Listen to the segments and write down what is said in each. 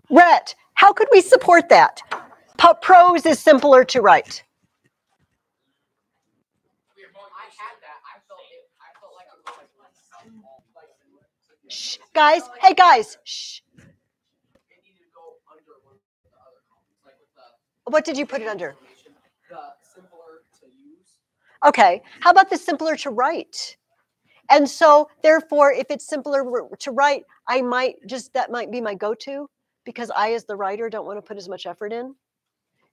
Rhett, how could we support that? Prose is simpler to write. Shh, guys. Hey, guys. Shh. What did you put it under? Okay. How about the simpler to write? And so, therefore, if it's simpler to write, I might just, that might be my go-to because I, as the writer, don't want to put as much effort in.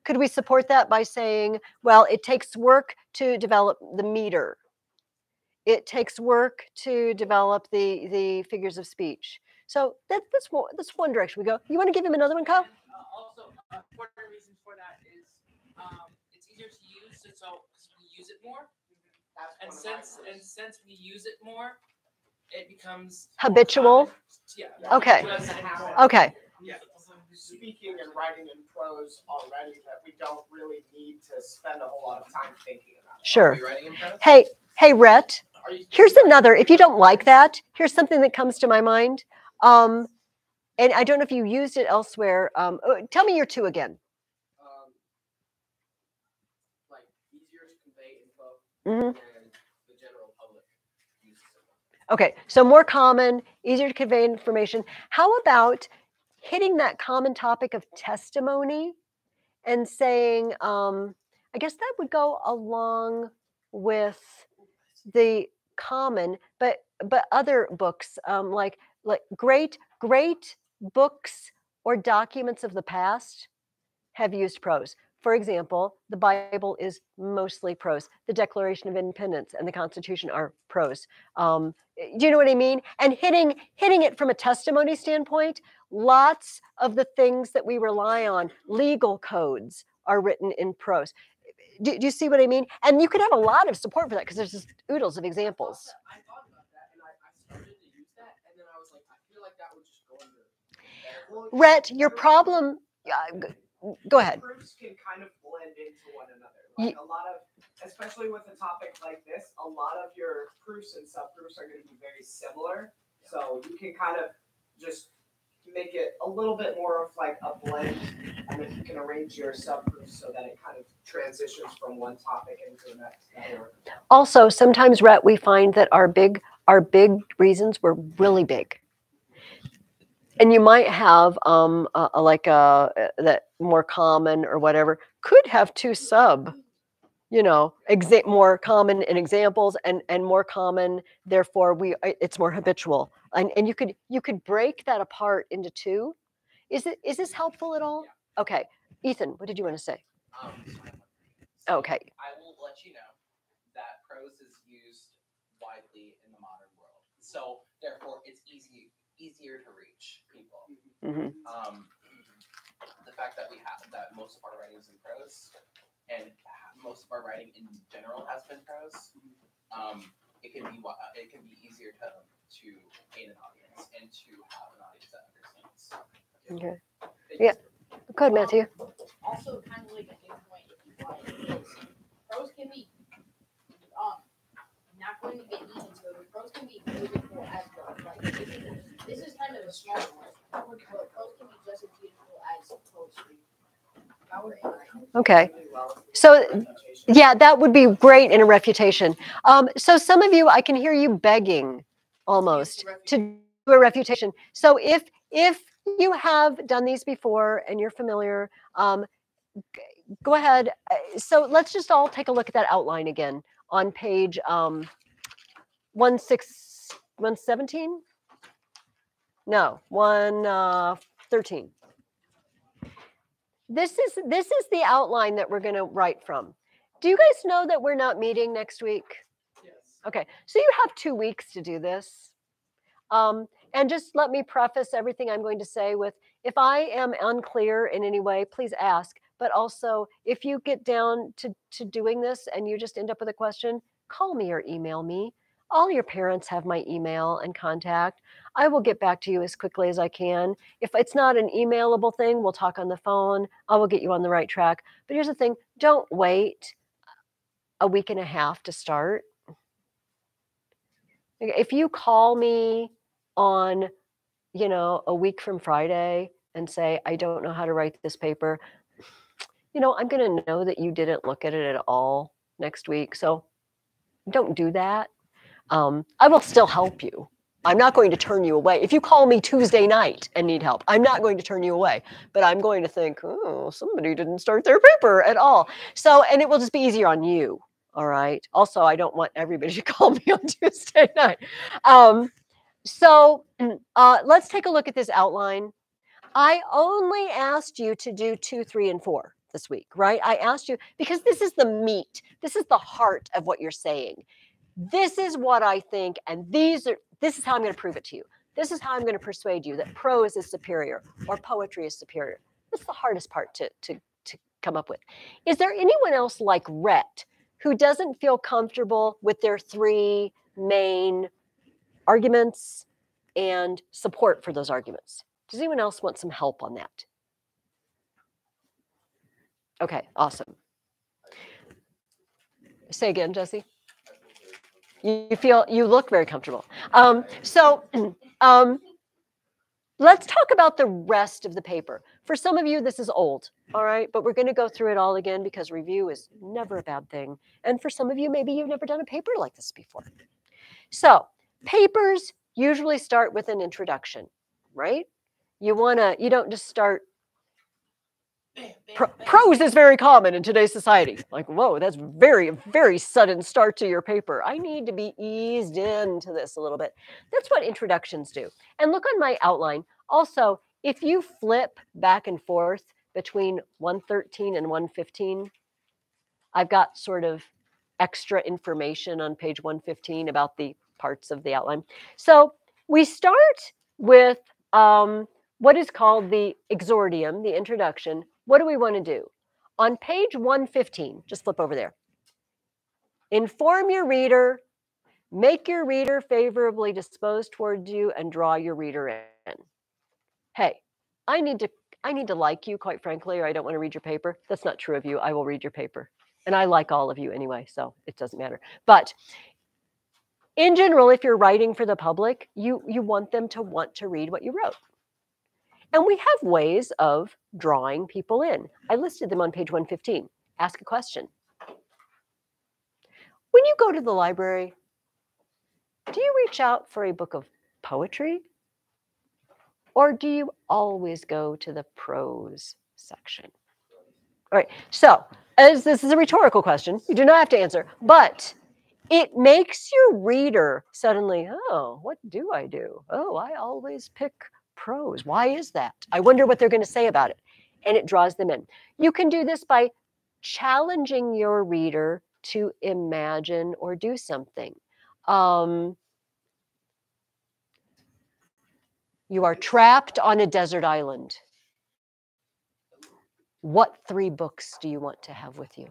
Could we support that by saying, well, it takes work to develop the meter. It takes work to develop the figures of speech. So that's one direction we go. You want to give him another one, Kyle? Also, one of the reasons for that is it's easier to use, so we use it more. And since we use it more, it becomes habitual. Yeah. Okay. Okay. Yeah. Speaking and writing in prose already that we don't really need to spend a whole lot of time thinking about. Sure. Hey, Rhett. Here's another. If you don't like that, here's something that comes to my mind. And I don't know if you used it elsewhere. Tell me your two again. Like easier to convey info. Mm-hmm. And the general public uses it. Okay, so more common, easier to convey information. How about hitting that common topic of testimony and saying, I guess that would go along with the common, but other books like great books or documents of the past have used prose. For example, the Bible is mostly prose. The Declaration of Independence and the Constitution are prose. Do you know what I mean? And hitting it from a testimony standpoint, lots of the things that we rely on, legal codes, are written in prose. Do you see what I mean? And you could have a lot of support for that because there's just oodles of examples. I thought about that and I started to use that and then I was like, I feel like that would just go under. Rhett, your problem. Go ahead. Proofs can kind of blend into one another. Like a lot of, especially with a topic like this, a lot of your proofs and subproofs are going to be very similar. So you can kind of just make it a little bit more of like a blend, and then you can arrange your subproofs so that it kind of transitions from one topic into the next. Also, sometimes, Rhett, we find that our big reasons were really big. And you might have that more common or whatever could have two more common in examples and more common. Therefore, it's more habitual. And you could break that apart into two. Is this helpful at all? Yeah. Okay, Ethan, what did you want to say? Okay. I will let you know that prose is used widely in the modern world, so therefore it's easier to reach people. Mm-hmm. The fact that most of our writing is in prose, and most of our writing in general has been prose, it can be easier to gain an audience and to have an audience that understands. Okay. Yeah. Go ahead, Matthew. Also, kind of like a good point if you like. Prose can be not going to get easy, so the prose can be beautiful as well. Like this is kind of a small one, but prose can be just as beautiful as poetry. Okay. So, yeah, that would be great in a refutation. So some of you, I can hear you begging almost to do a refutation. So if you have done these before and you're familiar, go ahead. So let's just all take a look at that outline again on page 117? No, 113. This is the outline that we're going to write from. Do you guys know that we're not meeting next week? Yes. Okay, so you have 2 weeks to do this. And just let me preface everything I'm going to say with, if I am unclear in any way, please ask. But also, if you get down to doing this and you just end up with a question, call me or email me. All your parents have my email and contact. I will get back to you as quickly as I can. If it's not an emailable thing, we'll talk on the phone. I will get you on the right track. But here's the thing, don't wait a week and a half to start. If you call me on, a week from Friday and say, I don't know how to write this paper. I'm going to know that you didn't look at it at all next week. So don't do that. I will still help you. I'm not going to turn you away. If you call me Tuesday night and need help, I'm not going to turn you away, but I'm going to think, oh, somebody didn't start their paper at all. So, and it will just be easier on you. All right. Also, I don't want everybody to call me on Tuesday night. Let's take a look at this outline. I only asked you to do 2, 3, and 4 this week, right? I asked you because this is the meat. This is the heart of what you're saying. This is what I think, and this is how I'm going to prove it to you. This is how I'm going to persuade you that prose is superior or poetry is superior. That's the hardest part to come up with. Is there anyone else like Rhett who doesn't feel comfortable with their 3 main arguments and support for those arguments? Does anyone else want some help on that? Okay, awesome. Say again, Jesse. You look very comfortable. Let's talk about the rest of the paper. For some of you, this is old, all right? But we're going to go through it all again because review is never a bad thing. And for some of you, maybe you've never done a paper like this before. So papers usually start with an introduction, right? You don't just start. Prose is very common in today's society. Like, whoa, that's very, very sudden start to your paper. I need to be eased into this a little bit. That's what introductions do. And look on my outline. Also, if you flip back and forth between 113 and 115, I've got sort of extra information on page 115 about the parts of the outline. So we start with what is called the exordium, the introduction. What do we want to do? On page 115, just flip over there. Inform your reader, make your reader favorably disposed towards you, and draw your reader in. Hey, I need to like you, quite frankly, or I don't want to read your paper. That's not true of you. I will read your paper. And I like all of you anyway, so it doesn't matter. But in general, if you're writing for the public, you want them to want to read what you wrote. And we have ways of drawing people in. I listed them on page 115. Ask a question. When you go to the library, do you reach out for a book of poetry? Or do you always go to the prose section? All right, so as this is a rhetorical question, you do not have to answer, but it makes your reader suddenly, oh, what do I do? Oh, I always pick prose. Why is that? I wonder what they're going to say about it. And it draws them in. You can do this by challenging your reader to imagine or do something. You are trapped on a desert island. What 3 books do you want to have with you?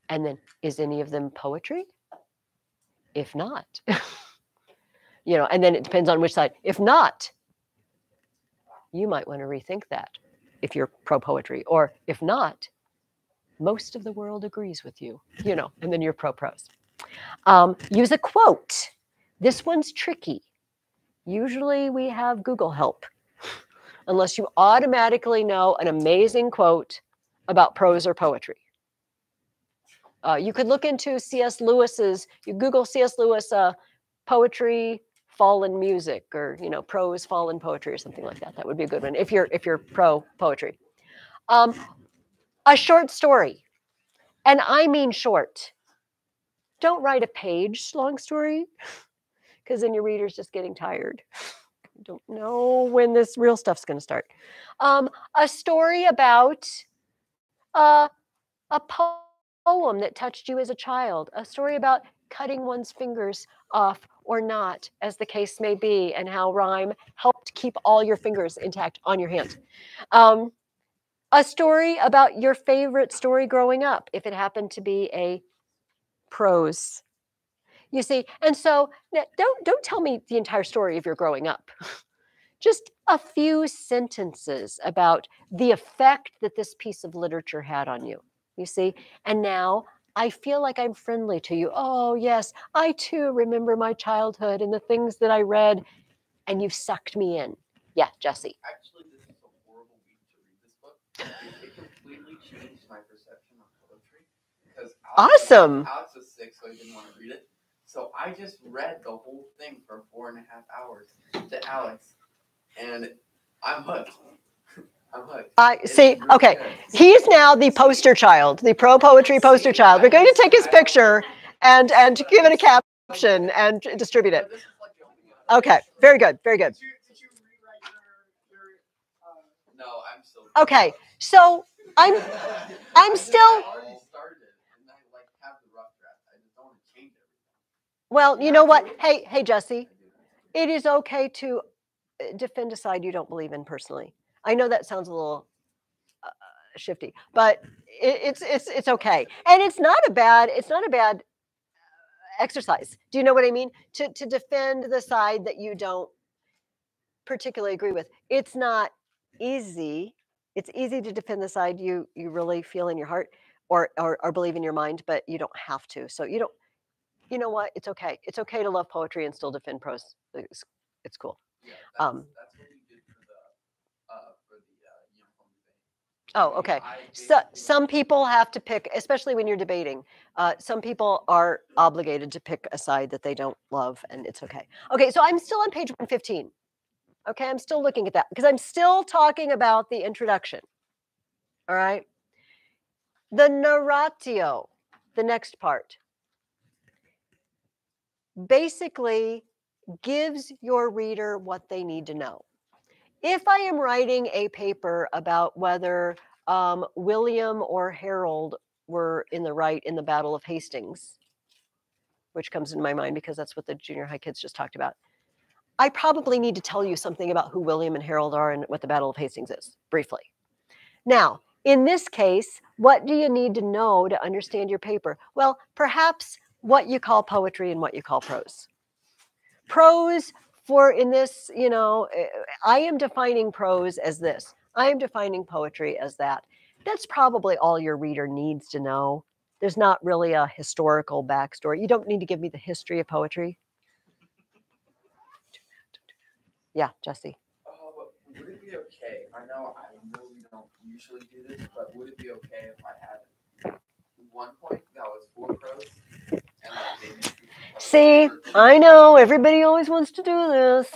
And then, is any of them poetry? If not, and then it depends on which side. If not, you might want to rethink that if you're pro-poetry. Or if not, most of the world agrees with you, and then you're pro-prose. Use a quote. This one's tricky. Usually we have Google help, unless you automatically know an amazing quote about prose or poetry. You could look into C.S. Lewis's, you Google C.S. Lewis poetry, fallen music, or prose, fallen poetry, or something like that. That would be a good one if you're pro poetry. A short story, and I mean short. Don't write a page-long story, because then your reader's just getting tired. You don't know when this real stuff's going to start. A story about a poem that touched you as a child, a story about cutting one's fingers off or not, as the case may be, and how rhyme helped keep all your fingers intact on your hands. A story about your favorite story growing up, if it happened to be a prose. You see, and so don't tell me the entire story if you're growing up. Just a few sentences about the effect that this piece of literature had on you. You see, and now I feel like I'm friendly to you. Oh, yes, I too remember my childhood and the things that I read, and you've sucked me in. Yeah, Jesse. Actually, this It completely changed my perception of poetry because Awesome. Alex was sick, so he didn't want to read it. So I just read the whole thing for 4.5 hours to Alex, and I'm hooked. I'm hooked. I It's see. really Okay, good. he's now the poster child, the pro poetry poster child. We're going to take his picture and give it a caption and distribute it. But this is like the only Okay, very good, very good. Did you rewrite your No, I'm still. Okay, so I'm still. I already started it, and I like have the rough draft. I just don't want to change everything. Well, you know what? Hey, Jesse, it is okay to defend a side you don't believe in personally. I know that sounds a little shifty, but it's okay, and it's not a bad exercise. Do you know what I mean? To defend the side that you don't particularly agree with. It's not easy. It's easy to defend the side you really feel in your heart or believe in your mind, but you don't have to. So you don't. You know what? It's okay. It's okay to love poetry and still defend prose. It's cool. Yeah, that's what we did for the uniform debate. Oh, okay. So some people have to pick, especially when you're debating. Some people are obligated to pick a side that they don't love, and it's okay. Okay, so I'm still on page 115. Okay, I'm still looking at that because I'm still talking about the introduction. All right. The narratio, the next part, basically gives your reader what they need to know. If I am writing a paper about whether William or Harold were in the right in the Battle of Hastings, which comes into my mind because that's what the junior high kids just talked about, I probably need to tell you something about who William and Harold are and what the Battle of Hastings is, briefly. Now, in this case, what do you need to know to understand your paper? Well, perhaps what you call poetry and what you call prose. Prose, for in this, I am defining prose as this. I am defining poetry as that. That's probably all your reader needs to know. There's not really a historical backstory. You don't need to give me the history of poetry. Yeah, Jesse. Would it be okay? I know we don't usually do this, but would it be okay if I had one point that was for prose and then maybe? See, I know everybody always wants to do this.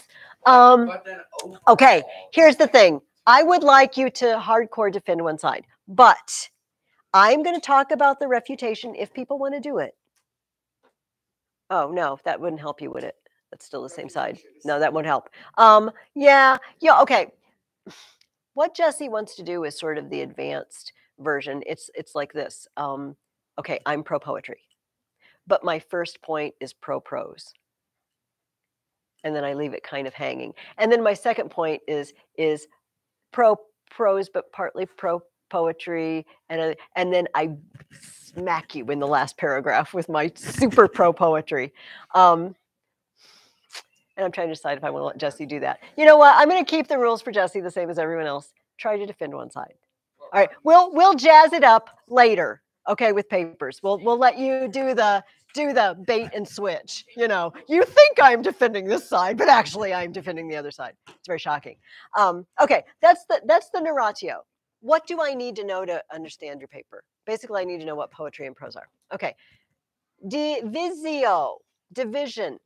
But then overall, Okay, here's the thing. I would like you to hardcore defend one side, but I'm going to talk about the refutation if people want to do it. Oh, no, that wouldn't help you, would it? That's still the same side. No, that won't help. Yeah, okay. What Jesse wants to do is sort of the advanced version. It's like this. Okay, I'm pro poetry, but my first point is pro prose. And then I leave it kind of hanging. And then my second point is pro prose, but partly pro poetry. And then I smack you in the last paragraph with my super pro poetry. And I'm trying to decide if I want to let Jesse do that. You know what? I'm going to keep the rules for Jesse the same as everyone else. Try to defend one side. All right, we'll jazz it up later. Okay, with papers, we'll let you do the bait and switch. You think I'm defending this side, but actually I'm defending the other side. It's very shocking. Okay, that's the narratio. What do I need to know to understand your paper? Basically, I need to know what poetry and prose are. Okay, divisio, division.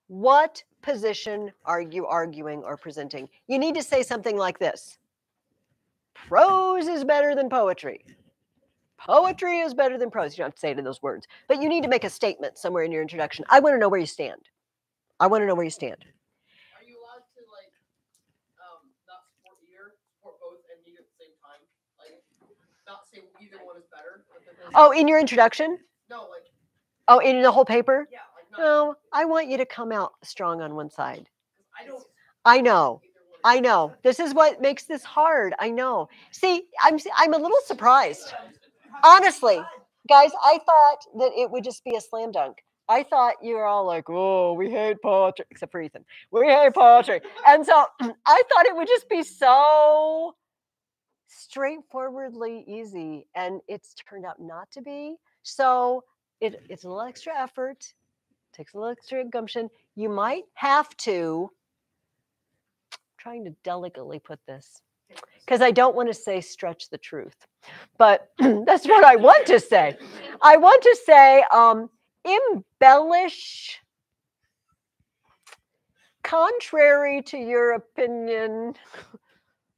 What position are you arguing or presenting? You need to say something like this. Prose is better than poetry. Poetry is better than prose. You don't have to say it in those words, but you need to make a statement somewhere in your introduction. I want to know where you stand. I want to know where you stand. Are you allowed to not support both and neither at the same time? Like not say either one is better? Oh, in your introduction? No, Oh, in the whole paper? Yeah, No, I want you to come out strong on one side. I know. I know. This is what makes this hard. I know. See, I'm a little surprised. Honestly, guys, I thought that it would just be a slam dunk. I thought you were all like, oh, we hate poetry, except for Ethan. We hate poetry. And so I thought it would just be so straightforwardly easy. And it's turned out not to be. So it's a little extra effort. Takes a little extra gumption. You might have to, trying to delicately put this. because I don't want to say stretch the truth, but that's what I want to say. I want to say embellish contrary to your opinion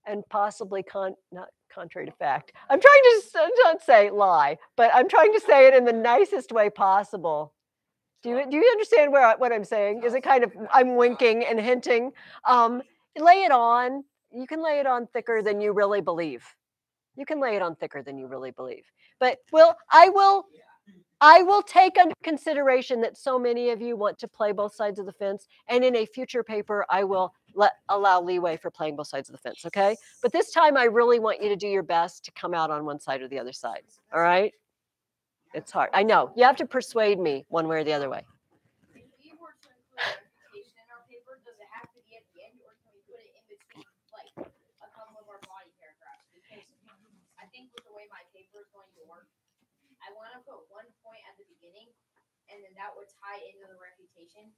and possibly not contrary to fact. I'm trying to not say lie, but I'm trying to say it in the nicest way possible. Do you understand what I'm saying? Is it kind of, I'm winking and hinting? Lay it on. You can lay it on thicker than you really believe. You can lay it on thicker than you really believe. But I will take under consideration that so many of you want to play both sides of the fence, and in a future paper, I will allow leeway for playing both sides of the fence, okay? But this time, I really want you to do your best to come out on one side or the other side, all right? It's hard. I know. You have to persuade me one way or the other way. If we were to include reputation in our paper, does it have to be at the end, or can we put it in between, like, a couple of our body paragraphs? Because I think with the way my paper is going to work, I want to put one point at the beginning, and then that would tie into the refutation.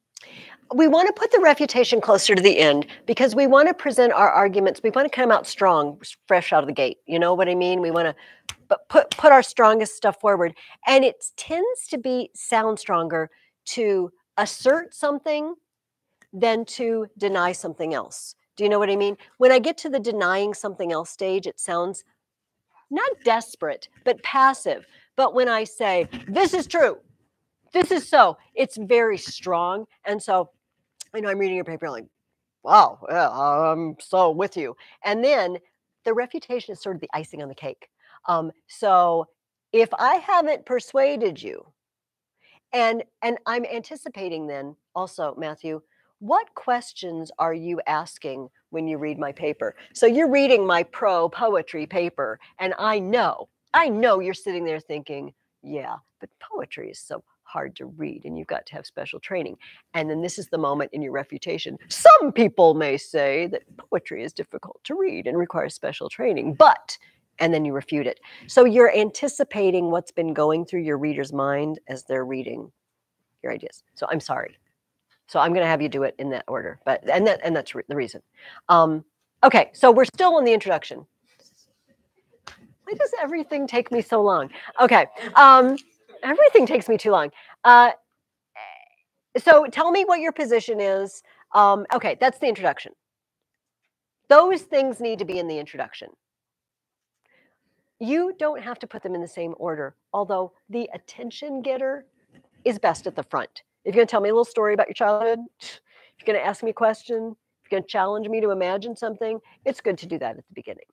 We want to put the refutation closer to the end because we want to present our arguments. We want to come out strong, fresh out of the gate. You know what I mean? We want to put our strongest stuff forward. And it tends to sound stronger to assert something than to deny something else. Do you know what I mean? When I get to the denying something else stage, it sounds not desperate, but passive. But when I say, this is true, this is so, it's very strong. And so, I'm reading your paper like, wow, yeah, I'm so with you. And then the refutation is sort of the icing on the cake. So if I haven't persuaded you, and I'm anticipating then also, Matthew, what questions are you asking when you read my paper? So you're reading my pro poetry paper, and I know you're sitting there thinking, yeah, but poetry is so hard to read and you've got to have special training. And then this is the moment in your refutation. Some people may say that poetry is difficult to read and requires special training, but, and then you refute it. So you're anticipating what's been going through your reader's mind as they're reading your ideas. So I'm sorry. So I'm going to have you do it in that order, but, and that's the reason. Okay. So we're still in the introduction. Why does everything take me so long? Okay. Everything takes me too long. So tell me what your position is. Okay, that's the introduction. Those things need to be in the introduction. You don't have to put them in the same order, although the attention getter is best at the front. If you're going to tell me a little story about your childhood, if you're going to ask me a question, if you're going to challenge me to imagine something, it's good to do that at the beginning.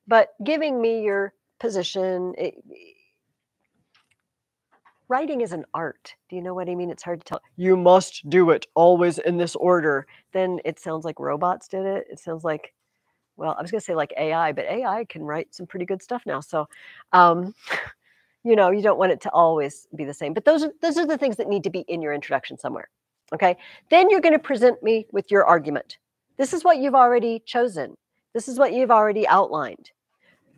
But giving me your position, writing is an art. Do you know what I mean? It's hard to tell. You must do it always in this order. Then it sounds like robots did it. It sounds like, well, I was going to say like AI, but AI can write some pretty good stuff now. So, you don't want it to always be the same. But those are the things that need to be in your introduction somewhere. Okay. Then you're going to present me with your argument. This is what you've already chosen. This is what you've already outlined.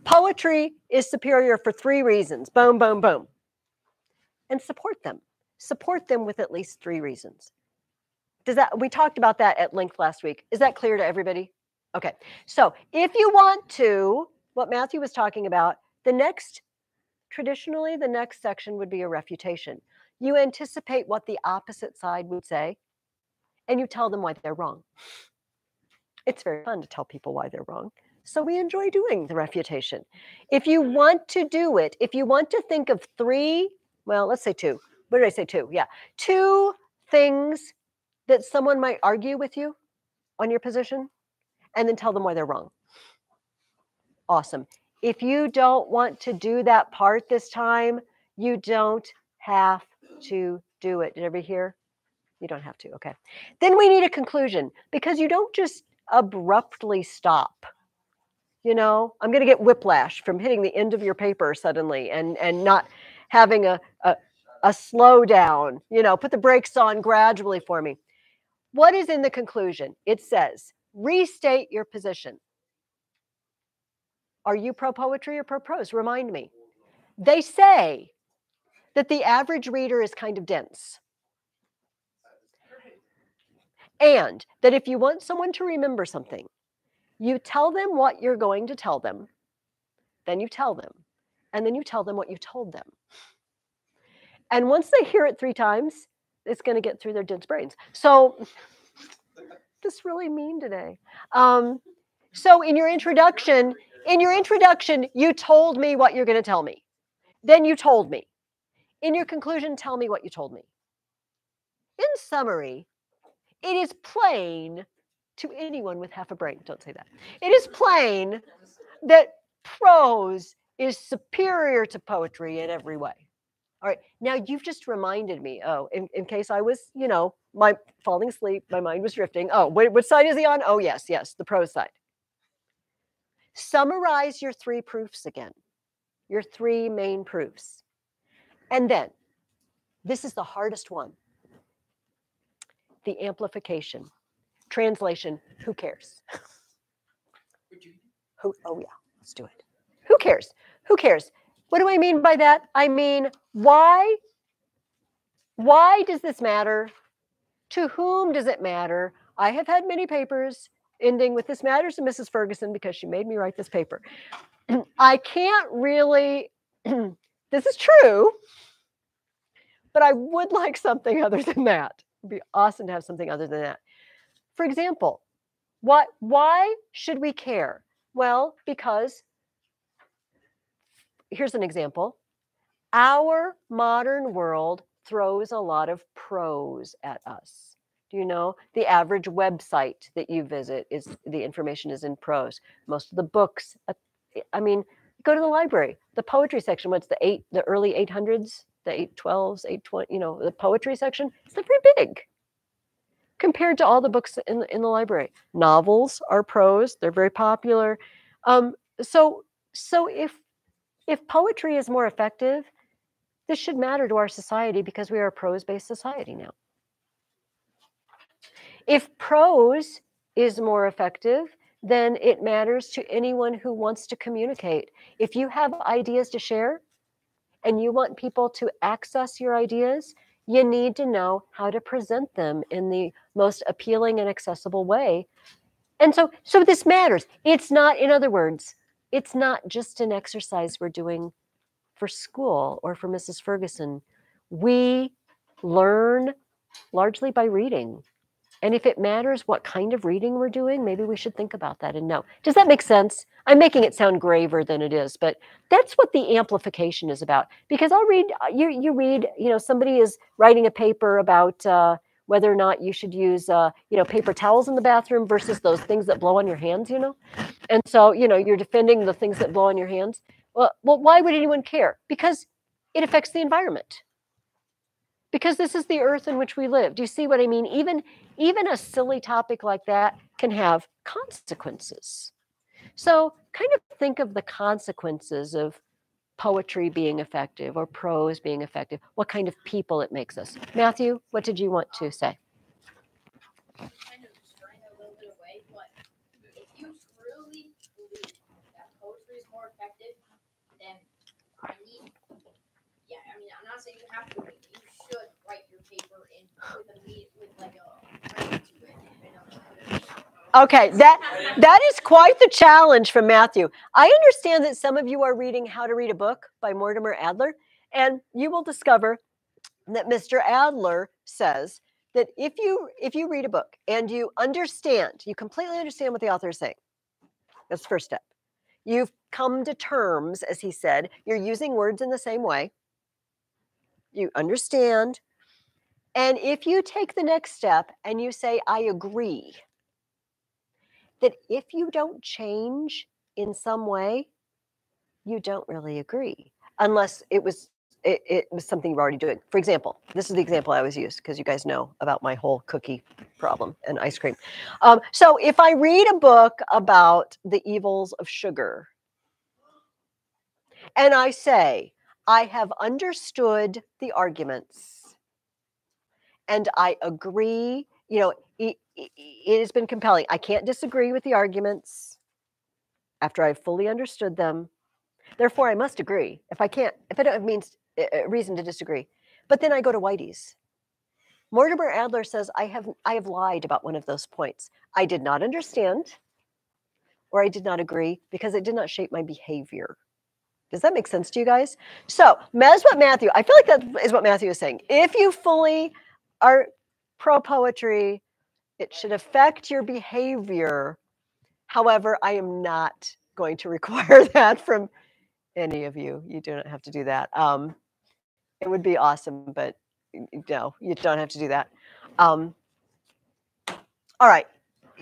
Poetry is superior for 3 reasons. Boom, boom, boom. And support them. Support them with at least 3 reasons. We talked about that at length last week. Is that clear to everybody? Okay. So if you want to, what Matthew was talking about, traditionally, the next section would be a refutation. You anticipate what the opposite side would say, and you tell them why they're wrong. It's very fun to tell people why they're wrong. So we enjoy doing the refutation. If you want to do it, if you want to think of 3, well, let's say 2. What did I say? 2? Yeah. 2 things that someone might argue with you on your position, and then tell them why they're wrong. Awesome. If you don't want to do that part this time, you don't have to do it. Did everybody hear? You don't have to. Okay. Then we need a conclusion, because you don't just abruptly stop. I'm going to get whiplash from hitting the end of your paper suddenly and not having a slow down. Put the brakes on gradually for me. What is in the conclusion? It says, restate your position. Are you pro poetry or pro prose? Remind me. They say that the average reader is kind of dense. And that if you want someone to remember something, You tell them what you're going to tell them, then you tell them, and then you tell them what you told them. And once they hear it 3 times, it's going to get through their dense brains. So, this really mean today. So in your introduction, you told me what you're going to tell me. Then you told me. In your conclusion, tell me what you told me. In summary, it is plain to anyone with half a brain, don't say that. It is plain that prose is superior to poetry in every way. All right, now you've just reminded me, in case I was, my falling asleep, my mind was drifting. Oh, what side is he on? Oh, yes, the prose side. Summarize your 3 proofs again, your 3 main proofs. And then, this is the hardest one, the amplification. Translation, who cares? Oh yeah, let's do it. Who cares? Who cares? What do I mean by that? I mean, why does this matter? To whom does it matter? I have had many papers ending with this matters to Mrs. Ferguson because she made me write this paper. I can't really, this is true, but I would like something other than that. It'd be awesome to have something other than that. For example, why should we care? Well, because, here's an example. Our modern world throws a lot of prose at us. Do you know the average website that you visit is the information is in prose? Most of the books, I mean, go to the library, the poetry section. What's the early 800s, the 812s, 820? The poetry section. It's not very big compared to all the books in the library. Novels are prose; they're very popular. So if poetry is more effective, this should matter to our society because we are a prose-based society now. If prose is more effective, then it matters to anyone who wants to communicate. If you have ideas to share and you want people to access your ideas, you need to know how to present them in the most appealing and accessible way. And so this matters. It's not, in other words, it's not just an exercise we're doing for school or for Mrs. Ferguson. We learn largely by reading. And if it matters what kind of reading we're doing, maybe we should think about that and know. Does that make sense? I'm making it sound graver than it is, but that's what the amplification is about. Because I'll read, you read, somebody is writing a paper about whether or not you should use, paper towels in the bathroom versus those things that blow on your hands, And so, you're defending the things that blow on your hands. Well, why would anyone care? Because it affects the environment. Because this is the earth in which we live. Do you see what I mean? Even a silly topic like that can have consequences. So kind of think of the consequences of poetry being effective or prose being effective, what kind of people it makes us. Matthew, what did you want to say? Kind of straying a little bit away, but if you truly believe that poetry is more effective, then I'm not saying you have to read. You should write your paper with like a writing to it. Okay, that is quite the challenge from Matthew. I understand that some of you are reading How to Read a Book by Mortimer Adler, and you will discover that Mr. Adler says that if you read a book and you completely understand what the author is saying, that's the first step. You've come to terms, as he said, you're using words in the same way. You understand. And if you take the next step and you say, I agree, that if you don't change in some way, you don't really agree, unless it was something you're already doing. For example, this is the example I always use because you guys know about my whole cookie problem and ice cream. So if I read a book about the evils of sugar, and I say, I have understood the arguments, and I agree, it has been compelling. I can't disagree with the arguments after I've fully understood them. Therefore, I must agree. If I don't have a reason to disagree. But then I go to Whitey's. Mortimer Adler says, I have lied about one of those points. I did not understand. or I did not agree because it did not shape my behavior. Does that make sense to you guys? So that's what Matthew, I feel like that is what Matthew is saying. If you fully are pro poetry, it should affect your behavior. However, I am not going to require that from any of you. You do not have to do that. It would be awesome, but no, you don't have to do that. All right.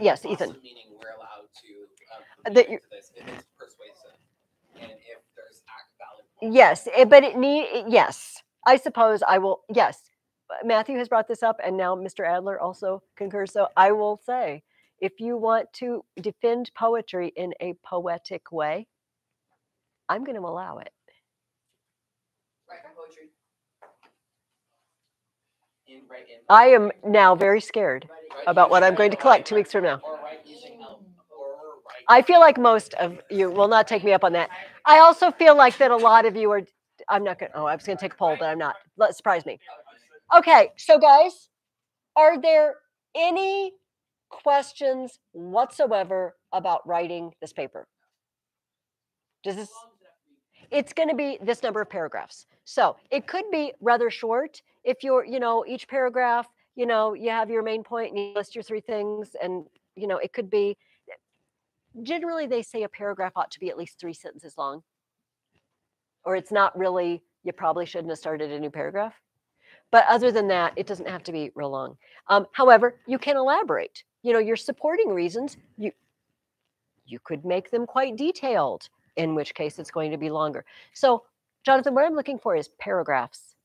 Yes, Ethan. Awesome meaning we're allowed to That to this if it's persuasive and if there's valid points. Yes, but yes, I suppose I will. Yes, Matthew has brought this up, and now Mr. Adler also concurs. So I will say, if you want to defend poetry in a poetic way, I'm going to allow it. Writing poetry. I am now very scared about what I'm going to collect 2 weeks from now. I feel like most of you will not take me up on that. I also feel like that a lot of you are, I'm not going to, I was going to take a poll, but I'm not. Let surprise me. Okay, so guys, are there any questions whatsoever about writing this paper? Does this, it's going to be this number of paragraphs. So it could be rather short if you're, each paragraph, you have your main point and you list your 3 things, and, it could be, generally they say a paragraph ought to be at least 3 sentences long, or it's not really, you probably shouldn't have started a new paragraph. But other than that, it doesn't have to be real long. However, you can elaborate, your supporting reasons, you could make them quite detailed, in which case it's going to be longer. So Jonathan, what I'm looking for is paragraphs,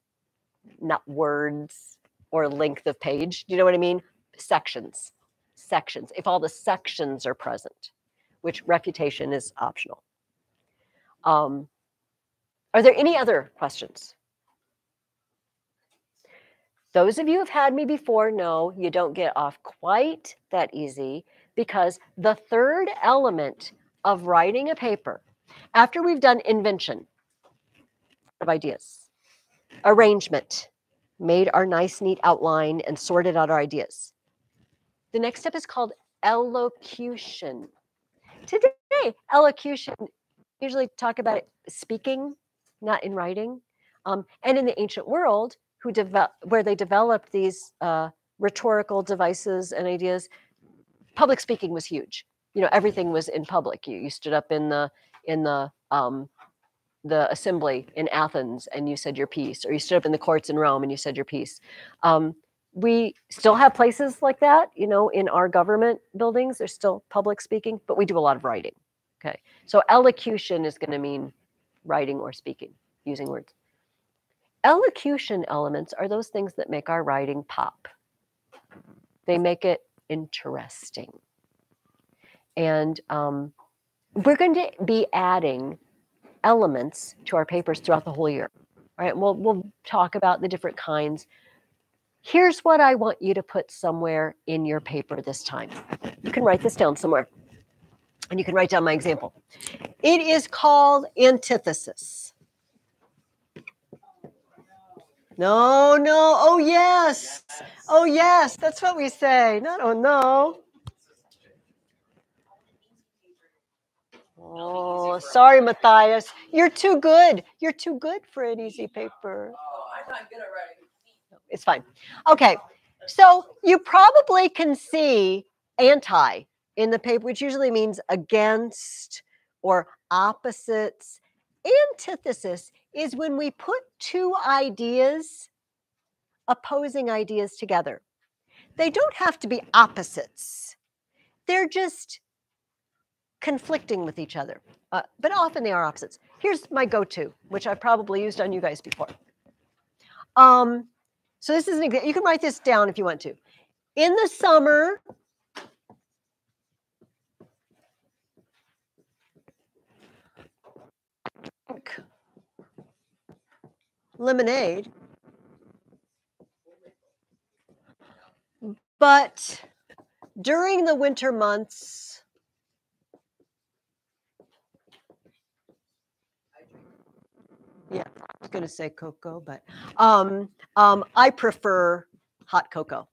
not words or length of page. Do you know what I mean? Sections. If all the sections are present, which refutation is optional. Are there any other questions? Those of you who've had me before know you don't get off quite that easy, because the third element of writing a paper, after we've done invention of ideas, arrangement, made our nice, neat outline and sorted out our ideas, the next step is called elocution. Today, elocution, usually talk about it speaking, not in writing. And in the ancient world, where they developed these rhetorical devices and ideas, public speaking was huge. Everything was in public. You stood up in the assembly in Athens and you said your piece, or you stood up in the courts in Rome and you said your piece. We still have places like that, in our government buildings. There's still public speaking, but we do a lot of writing. Okay, so elocution is going to mean writing or speaking, using words. Elocution elements are those things that make our writing pop. They make it interesting. And we're going to be adding elements to our papers throughout the whole year. All right, we'll talk about the different kinds. Here's what I want you to put somewhere in your paper this time. You can write this down somewhere, and you can write down my example. It is called antithesis. No, oh yes. Oh yes, that's what we say. Not oh no. Oh, sorry, Matthias. You're too good. You're too good for an easy paper. Oh, I'm not good at writing. It's fine. Okay, so you probably can see anti in the paper, which usually means against or opposites. Antithesis is when we put 2 ideas, opposing ideas together. They don't have to be opposites. They're just conflicting with each other, but often they are opposites. Here's my go-to, which I've probably used on you guys before. So this is an example. You can write this down if you want to. In the summer, lemonade, but during the winter months, yeah, I was going to say cocoa, but I prefer hot cocoa.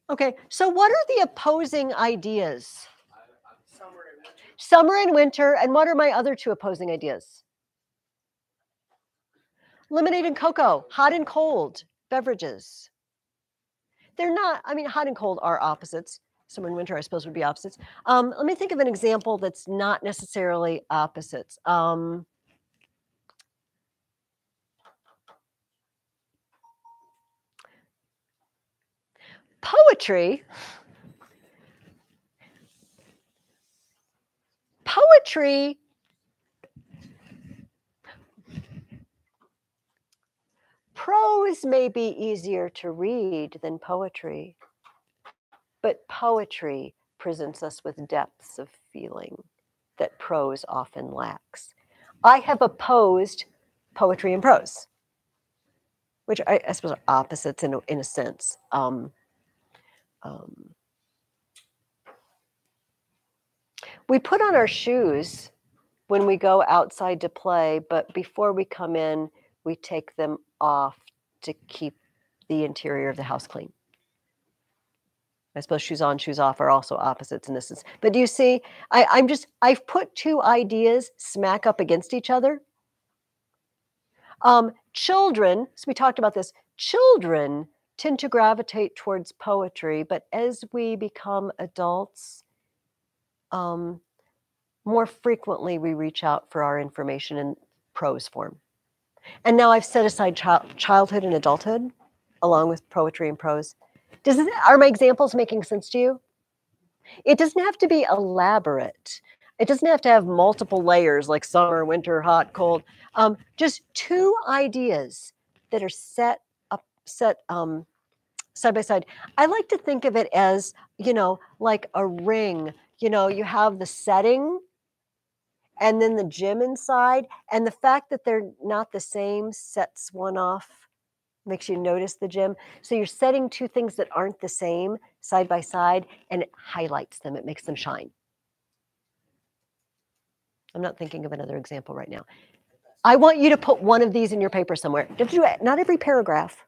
Okay, so what are the opposing ideas? Summer and winter. Summer and winter, and what are my other two opposing ideas? Lemonade and cocoa, hot and cold beverages. They're not, I mean, hot and cold are opposites. Summer and winter, I suppose, would be opposites. Let me think of an example that's not necessarily opposites. Poetry. Poetry. Prose may be easier to read than poetry, but poetry presents us with depths of feeling that prose often lacks. I have opposed poetry and prose, which I suppose are opposites in a sense. We put on our shoes when we go outside to play, but before we come in, we take them off to keep the interior of the house clean. I suppose shoes on, shoes off are also opposites in this sense. But do you see, I've put two ideas smack up against each other. Children, so we talked about this, children tend to gravitate towards poetry, but as we become adults, more frequently we reach out for our information in prose form. And now I've set aside childhood and adulthood along with poetry and prose. Are my examples making sense to you? It doesn't have to be elaborate. It doesn't have to have multiple layers like summer, winter, hot, cold. Just two ideas that are set side by side. I like to think of it as, like a ring. You have the setting and then the gym inside. And the fact that they're not the same sets one off, makes you notice the gym. So you're setting two things that aren't the same side by side, and it highlights them. It makes them shine. I'm not thinking of another example right now. I want you to put one of these in your paper somewhere. You have to do it, not every paragraph.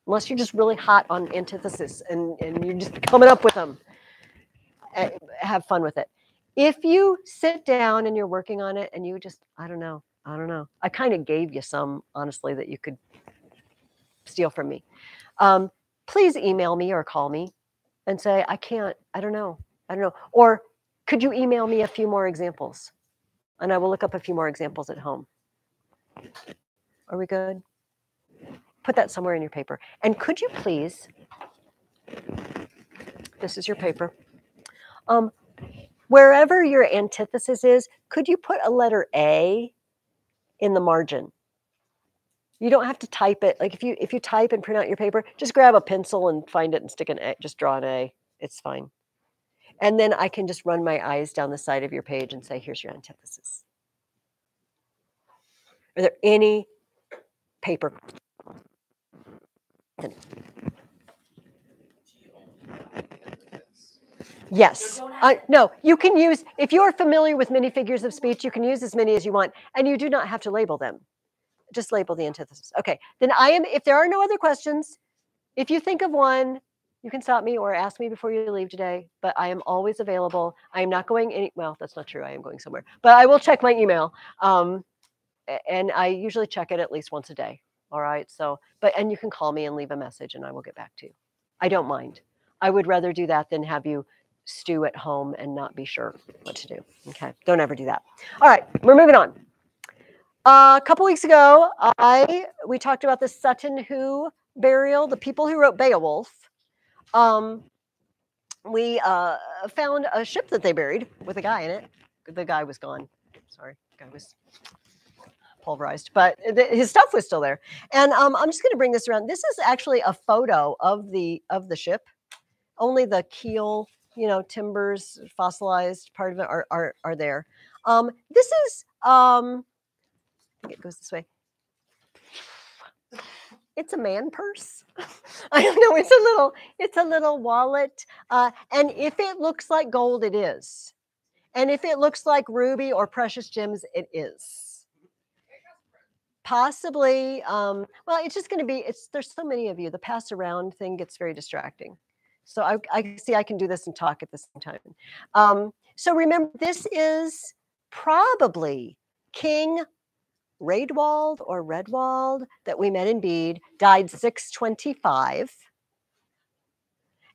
Unless you're just really hot on antithesis and you're just coming up with them. Have fun with it. If you sit down and you're working on it and you just, I don't know. I kind of gave you some, honestly, that you could steal from me. Please email me or call me and say, I don't know. Or could you email me a few more examples? And I will look up a few more examples at home. Are we good? Put that somewhere in your paper. And could you please, this is your paper, wherever your antithesis is, could you put a letter A in the margin? You don't have to type it. Like if you type and print out your paper, just grab a pencil and find it and stick an A, just draw an A. It's fine. And then I can just run my eyes down the side of your page and say, here's your antithesis. Are there any paper? Yes. No, you can use, if you're familiar with many figures of speech, you can use as many as you want, and you do not have to label them. Just label the antithesis. Okay, then if there are no other questions, if you think of one, you can stop me or ask me before you leave today, but I am always available. I am not going well, that's not true. I am going somewhere, but I will check my email. And I usually check it at least once a day. All right. So, and you can call me and leave a message and I will get back to you. I don't mind. I would rather do that than have you stew at home and not be sure what to do. Okay. Don't ever do that. All right. We're moving on. A couple weeks ago, we talked about the Sutton Hoo burial, the people who wrote Beowulf. We found a ship that they buried with a guy in it. The guy was gone. Sorry, the guy was pulverized, but his stuff was still there. And I'm just going to bring this around. This is actually a photo of the ship. Only the keel, timbers, fossilized part of it are there. This is I think it goes this way. It's a man purse. I don't know. It's a little wallet. And if it looks like gold, it is. And if it looks like ruby or precious gems, it is. Possibly, well, it's just going to be, there's so many of you. The pass around thing gets very distracting. So I see I can do this and talk at the same time. So remember, this is probably King Raedwald or Redwald that we met in Bede, died 625.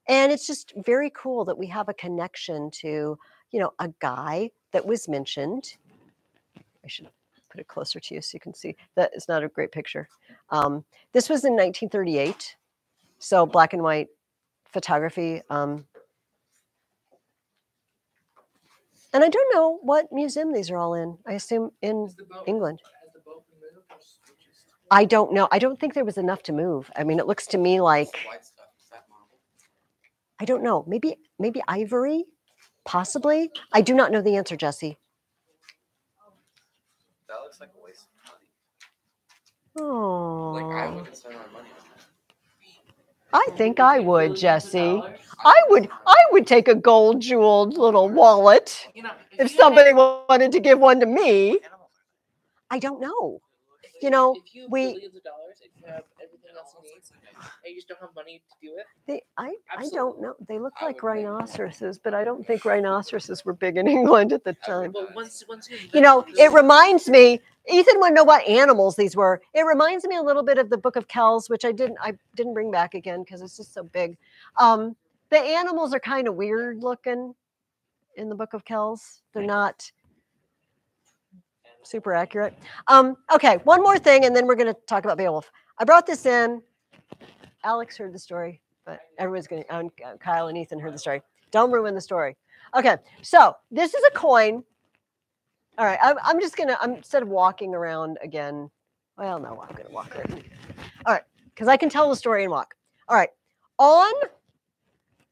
And it's just very cool that we have a connection to, a guy that was mentioned. I should put it closer to you so you can see that it's not a great picture. This was in 1938, so black and white photography. And I don't know what museum these are all in. I assume in England. Has the boat been moved or just- I don't know. I don't think there was enough to move. I mean, it looks to me like, White stuff, is that marble? I don't know, maybe ivory, possibly. I do not know the answer, Jesse. That looks like a waste of money. Oh, Like, I wouldn't spend my money on that. I think I would, Billions of Jesse. dollars? I would take a gold jeweled little wallet You know, if you had- somebody wanted to give one to me. I don't know. if you know, if you have we- billions of dollars, if you have everything else you need, and you just don't have money to do it, I don't Absolutely. know. They look I like would make- rhinoceroses, but I don't think rhinoceroses were big in England at the time. but once you You know, invent it this- reminds me. Ethan would know what animals these were. It reminds me a little bit of the Book of Kells, which I didn't bring back again because it's just so big. The animals are kind of weird looking in the Book of Kells. They're not super accurate. Okay, one more thing, and then we're going to talk about Beowulf. I brought this in. Alex heard the story, but everyone's going to. Kyle and Ethan heard the story. Don't ruin the story. Okay, so this is a coin. All right, I'm just gonna. Instead of walking around again. Well, no, I'm gonna walk right. All right, because I can tell the story and walk. All right,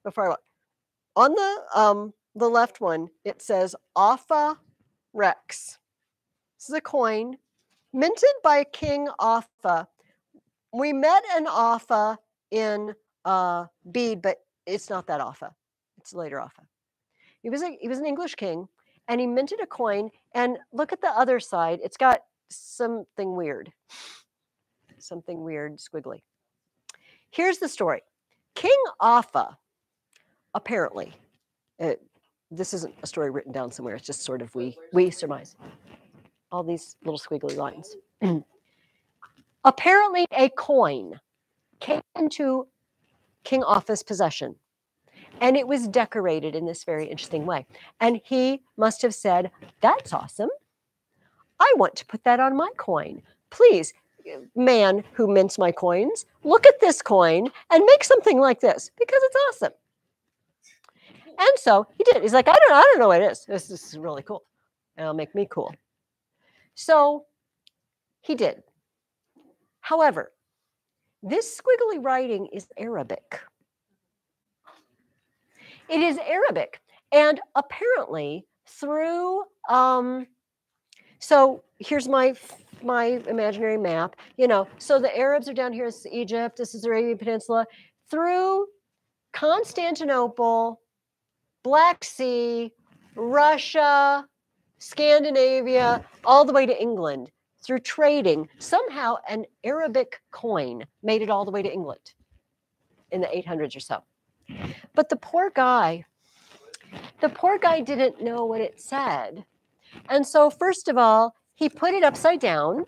before I walk, on the left one, it says Offa Rex. This is a coin minted by King Offa. We met an Offa in Bede, but it's not that Offa. It's later Offa. He was an English king, and he minted a coin. And look at the other side; it's got something weird, squiggly. Here's the story: King Offa, apparently, this isn't a story written down somewhere. It's just sort of we surmise. All these little squiggly lines. Apparently, a coin came into King Offa's possession, and it was decorated in this very interesting way. And he must have said, "That's awesome. I want to put that on my coin. Please, man who mints my coins, look at this coin and make something like this because it's awesome." And so he did. He's like, I don't know what it is. This is really cool. And it'll make me cool. So he did. However, this squiggly writing is Arabic. It is Arabic. And apparently through, so here's my imaginary map, so the Arabs are down here, this is Egypt, this is the Arabian Peninsula, through Constantinople, Black Sea, Russia, Scandinavia, all the way to England. Through trading, somehow an Arabic coin made it all the way to England in the 800s or so. But the poor guy didn't know what it said. And so first of all, he put it upside down,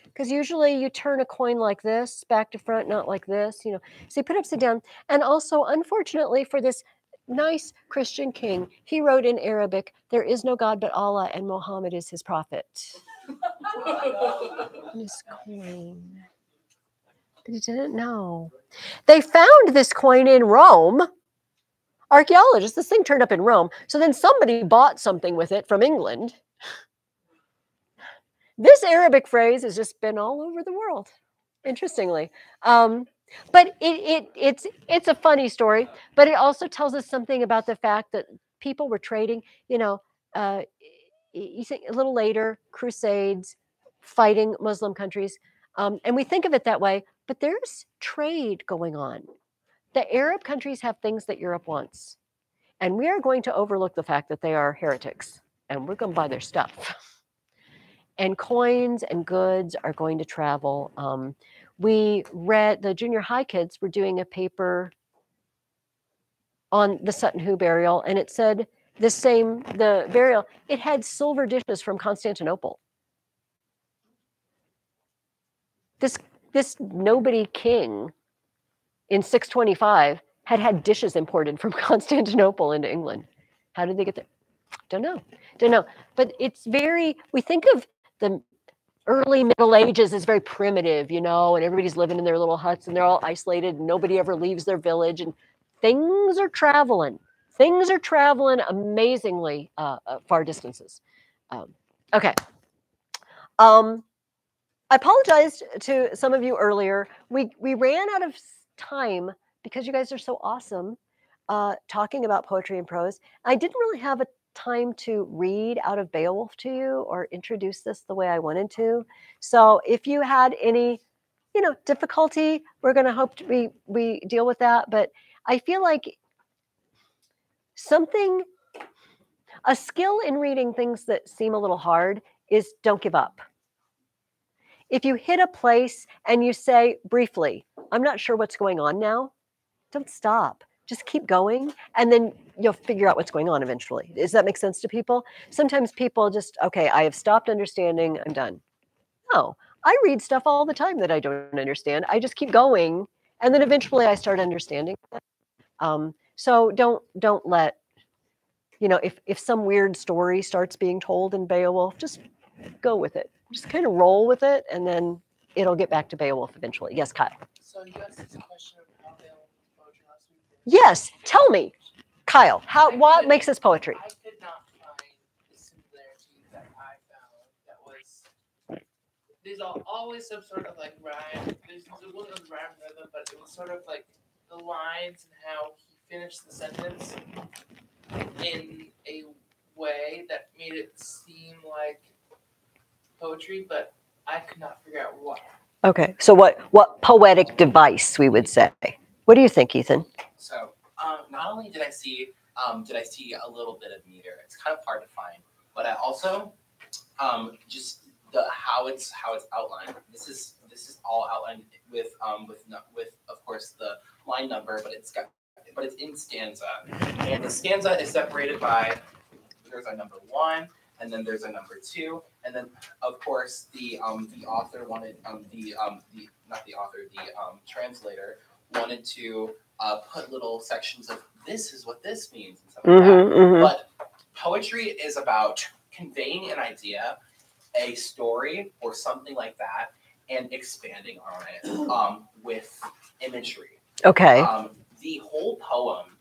because usually you turn a coin like this, back to front, not like this, So he put it upside down. And also, unfortunately for this nice Christian king, he wrote in Arabic, "There is no God but Allah, and Muhammad is his prophet." This coin. But he didn't know. They found this coin in Rome. Archaeologists, this thing turned up in Rome. So then somebody bought something with it from England. This Arabic phrase has just been all over the world, interestingly. But it's a funny story, but it also tells us something about the fact that people were trading, you think a little later, Crusades, fighting Muslim countries. And we think of it that way, but there's trade going on. The Arab countries have things that Europe wants. And we are going to overlook the fact that they are heretics, and we're going to buy their stuff. and coins and goods are going to travel. We read, the junior high kids were doing a paper on the Sutton Hoo burial, and it said the burial, it had silver dishes from Constantinople. This nobody king in 625 had dishes imported from Constantinople into England. How did they get there? Don't know. But it's we think of the early Middle Ages as very primitive, and everybody's living in their little huts and they're all isolated and nobody ever leaves their village, and things are traveling. Things are traveling amazingly far distances. Okay. I apologized to some of you earlier. We ran out of time because you guys are so awesome talking about poetry and prose. I didn't really have a time to read out of Beowulf to you or introduce this the way I wanted to. So if you had any, difficulty, we're going to hope we deal with that. But I feel like a skill in reading things that seem a little hard is don't give up. If you hit a place and you say briefly, I'm not sure what's going on now, don't stop. Just keep going, and then you'll figure out what's going on eventually. Does that make sense to people? Sometimes people just, okay, I have stopped understanding, I'm done. No, I read stuff all the time that I don't understand. I just keep going, and then eventually I start understanding. So don't let, if some weird story starts being told in Beowulf, just go with it. Just kind of roll with it, and then it'll get back to Beowulf eventually. Yes, Kyle. So you asked this question of how Beowulf poetry last week. Yes, tell me, Kyle. What makes this poetry? I could not find the similarity that I found. That was there's always some sort of like rhyme. It wasn't a rhyme rhythm, but it was sort of like the lines and how he finished the sentence in a way that made it seem like poetry, but I could not figure out what. Okay, so what poetic device we would say? What do you think, Ethan? So not only did I see a little bit of meter, it's kind of hard to find, but I also just how it's outlined. This is all outlined with of course the line number, but it's in stanza, and the stanza is separated by, there's a number 1, and then there's a number 2, and then of course the author wanted the translator wanted to put little sections of this is what this means and stuff like that. But poetry is about conveying an idea, a story, or something like that, and expanding on it with imagery. Okay. The whole poem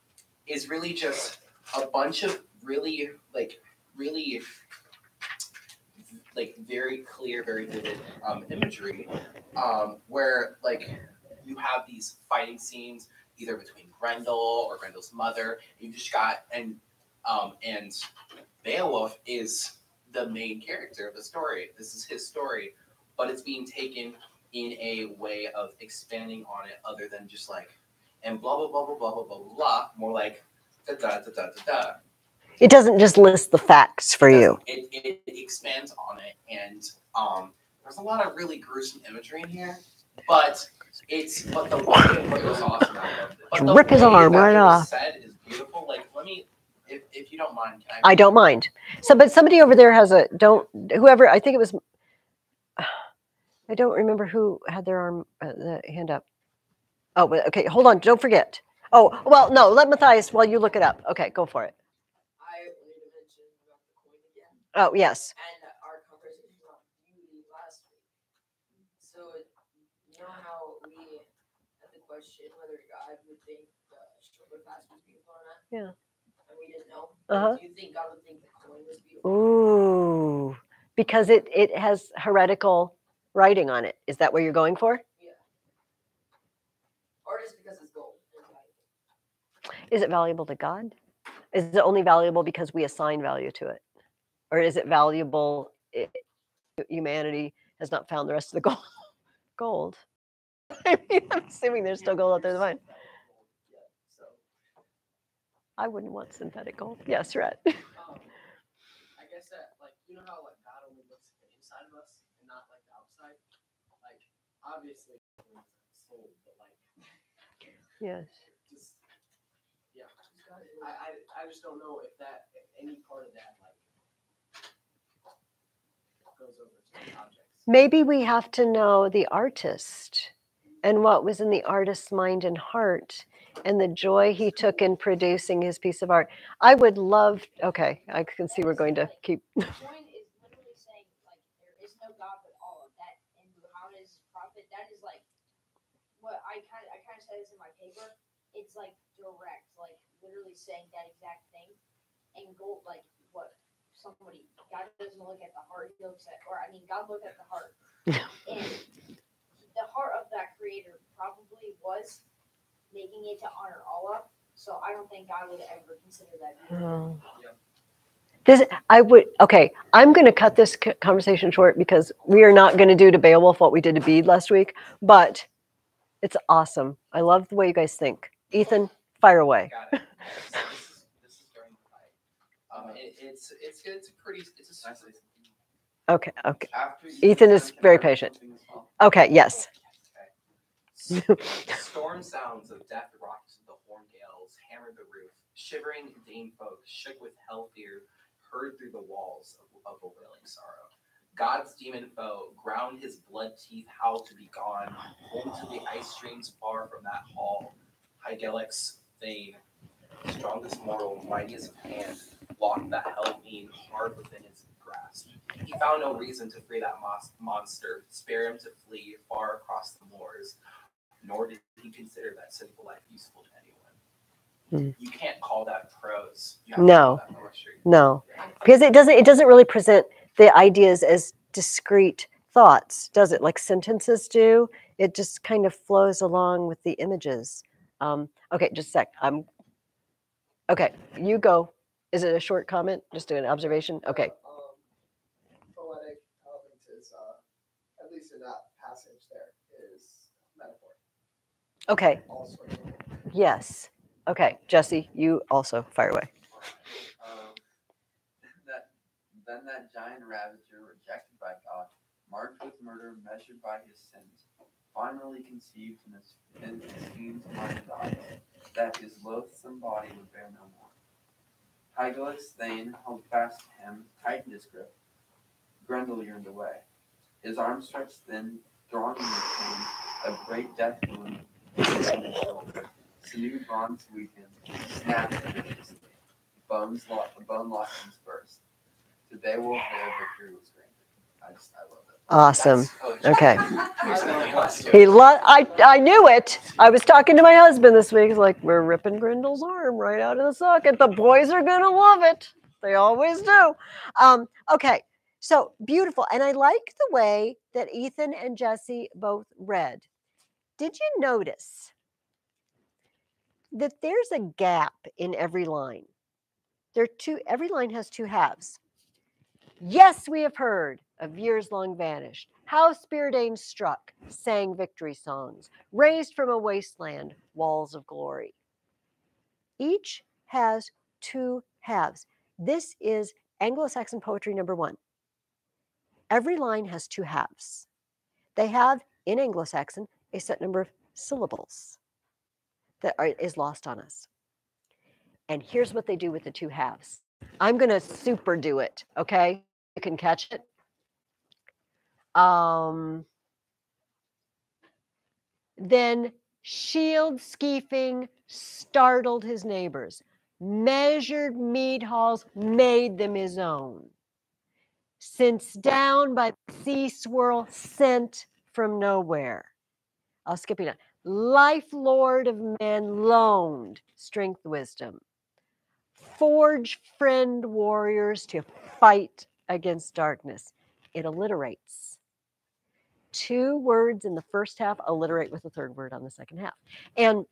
is really just a bunch of really very clear, very vivid imagery, where you have these fighting scenes either between Grendel or Grendel's mother. You just got and Beowulf is the main character of the story. This is his story, but it's being taken in a way of expanding on it, other than just and blah blah blah blah blah blah blah blah. More like da da da da da da. It doesn't just list the facts for you. It expands on it, and there's a lot of really gruesome imagery in here, but the way it was awesome. Rip his arm right off. Said is beautiful. Let me, if you don't mind. I don't mind. But somebody over there has whoever, I think it was, I don't remember who had their arm, the hand up. Oh, okay, hold on, don't forget. Oh, well, no, let Matthias, while you look it up. Okay, go for it. I wanted to mention about the coin again. Oh, yes. And our conversation about beauty last week. So, you know how we had the question whether God would think the sugar glass was beautiful or not? Yeah. And we didn't know. Uh-huh. Do you think God would think the coin was beautiful? Ooh, because it has heretical writing on it. Is that what you're going for? Yeah. Or just because it's gold. Is it valuable to God? Is it only valuable because we assign value to it? Or is it valuable, humanity has not found the rest of the gold? I mean, I'm assuming there's still gold out there to find. I wouldn't want synthetic gold. Yes, right. I guess that, you know how God only looks at inside of us and not like the outside. Like obviously soul, but like Yes. just yeah. I just don't know if that if any part of that like goes over to the objects. Maybe we have to know the artist and what was in the artist's mind and heart and the joy he took in producing his piece of art. I would love, okay, I can see we're going to keep. The point is literally saying like there is no God but all of that, and Muhammad's prophet. That is like what I kind of said this in my paper. It's like direct, like literally saying that exact thing, and go like what somebody. God doesn't look at the heart; he looks at, or I mean, God looked at the heart, and the heart of that creator probably was making it to honor Allah. So I don't think God would ever consider that. Oh. This, I would, okay, I'm going to cut this conversation short because we are not going to do to Beowulf what we did to Bede last week, but it's awesome. I love the way you guys think. Ethan, fire away. Got it. This is during the fight. It's good. It's a Okay, okay. After Ethan is can I very add patient. something as well? Okay, yes. Storm sounds of death rocked the horn gales, hammered the roof. Shivering Dane folk shook with hell fear, heard through the walls of a wailing sorrow. God's demon foe ground his blood teeth, howl to be gone, home to the ice streams far from that hall. Hygelix Thane, strongest mortal, mightiest of hand, locked that hell fiend hard within his grasp. He found no reason to free that monster, spare him to flee far across the moors, nor did he consider that sinful life useful to anyone. You can't call that prose. You have to call that poetry. No, because it doesn't really present the ideas as discrete thoughts, does it? Like sentences do. It just kind of flows along with the images. Okay, just a sec. Okay, you go. Is it a short comment? Just an observation? Okay. Poetic element is, at least in that passage there, is metaphor. Okay. All sorts of Yes. Okay, Jesse, you also fire away. That giant ravager, rejected by God, marked with murder, measured by his sins, finally conceived in his fiend's mind eyes, that his loathsome body would bear no more. Hygelix Thane held fast to him, tightened his grip. Grendel yearned away. His arm stretched thin, drawing in with pain, a great death wound in his shoulder. Sinew bronze weakened, snapped viciously. Bone lost and burst. To Beowulf their victory was granted. I love it. Awesome. Okay. Okay. I knew it. I was talking to my husband this week. He's like, we're ripping Grendel's arm right out of the socket. The boys are gonna love it. They always do. Okay. So beautiful. And I like the way that Ethan and Jesse both read. Did you notice that there's a gap in every line? Every line has two halves. Yes, we have heard of years long vanished, how Speardanes struck, sang victory songs, raised from a wasteland walls of glory. Each has two halves. This is Anglo-Saxon poetry number 1. Every line has two halves. They have, in Anglo-Saxon, a set number of syllables that is lost on us. And here's what they do with the two halves. I'm going to super do it, okay? You can catch it. Then shield skeefing startled his neighbors, measured mead halls, made them his own. Since down by the sea swirl, sent from nowhere. I'll skip it. Life lord of men loaned strength, wisdom. Forge friend warriors to fight against darkness. It alliterates. 2 words in the first half alliterate with the third word on the second half. And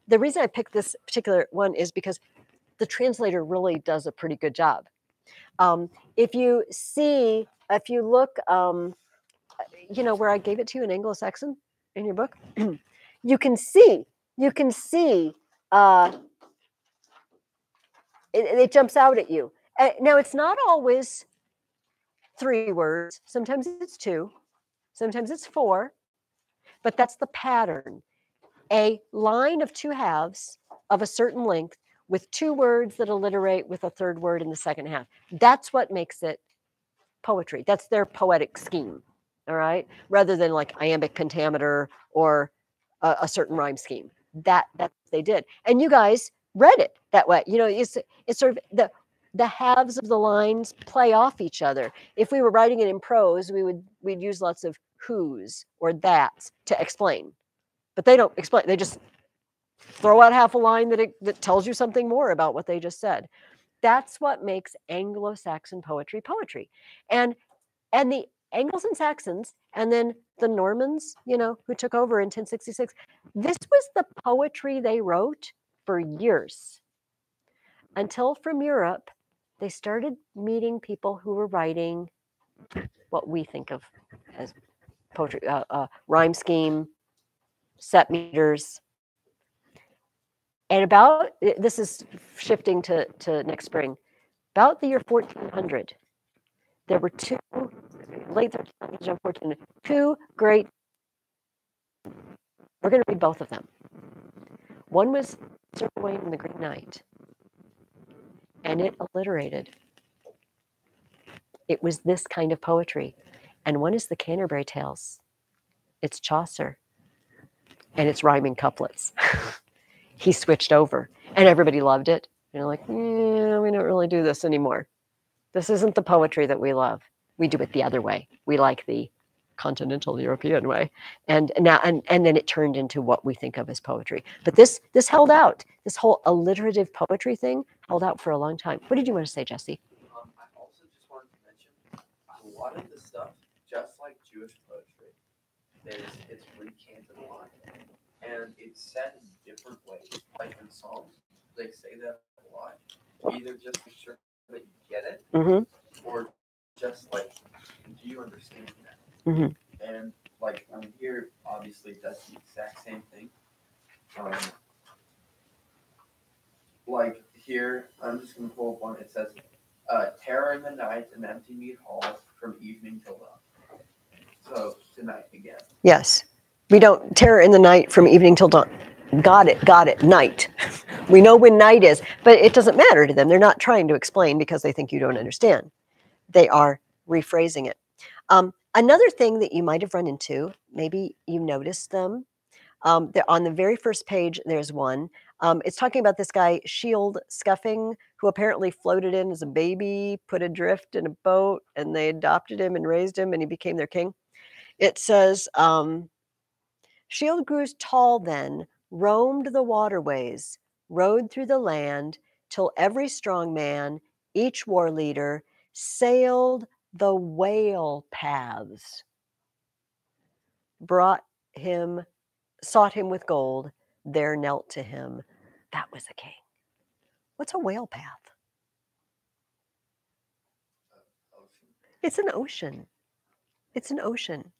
the reason I picked this particular one is because the translator really does a pretty good job. If you look, where I gave it to you in Anglo-Saxon in your book, you can see, it jumps out at you. Now, it's not always 3 words, sometimes it's 2, sometimes it's 4, but that's the pattern. A line of 2 halves of a certain length with 2 words that alliterate with a 3rd word in the second half. That's what makes it poetry. That's their poetic scheme, all right? Rather than like iambic pentameter or a certain rhyme scheme. That's what they did. And you guys read it that way. You know, it's sort of the halves of the lines play off each other. If we were writing it in prose, we'd use lots of whos or that's to explain. But they don't explain. They just throw out half a line that tells you something more about what they just said. That's what makes Anglo-Saxon poetry poetry. And the Angles and Saxons, and then the Normans, you know, who took over in 1066, this was the poetry they wrote for years. Until from Europe, they started meeting people who were writing what we think of as poetry, rhyme scheme, set meters. And about, this is shifting to next spring, about the year 1400, there were 2, late 1300s and 1400, 2 great, we're going to read both of them. One was Sir Gawain and the Green Knight, and it alliterated. It was this kind of poetry. And one is the Canterbury Tales. It's Chaucer, and it's rhyming couplets. He switched over, and everybody loved it. You're like, yeah, we don't really do this anymore. This isn't the poetry that we love. We do it the other way. We like the continental European way. And now and then it turned into what we think of as poetry. But this held out. This whole alliterative poetry thing held out for a long time. What did you want to say, Jesse? I also just wanted to mention a lot of the stuff, just like Jewish poetry, it's recanted line, and it's said in different ways. Like in Psalms, they say that a lot. Either just make sure that you get it, or just like, do you understand that? And like here, obviously, it does the exact same thing. Like here, I'm just gonna pull up one. It says, "Terror in the night, an empty mead hall from evening till dawn." So tonight again. Yes, we don't terror in the night from evening till dawn. Got it. Night. We know when night is, but it doesn't matter to them. They're not trying to explain because they think you don't understand. They are rephrasing it. Another thing that you might have run into, maybe you noticed them, they're on the very first page, there's one. It's talking about this guy, Shield Scuffing, who apparently floated in as a baby, put adrift in a boat, and they adopted him and raised him, and he became their king. It says, Shield grew tall then, roamed the waterways, rode through the land, till every strong man, each war leader, sailed the whale paths, sought him with gold, there knelt to him. That was a king. What's a whale path? It's an ocean. It's an ocean.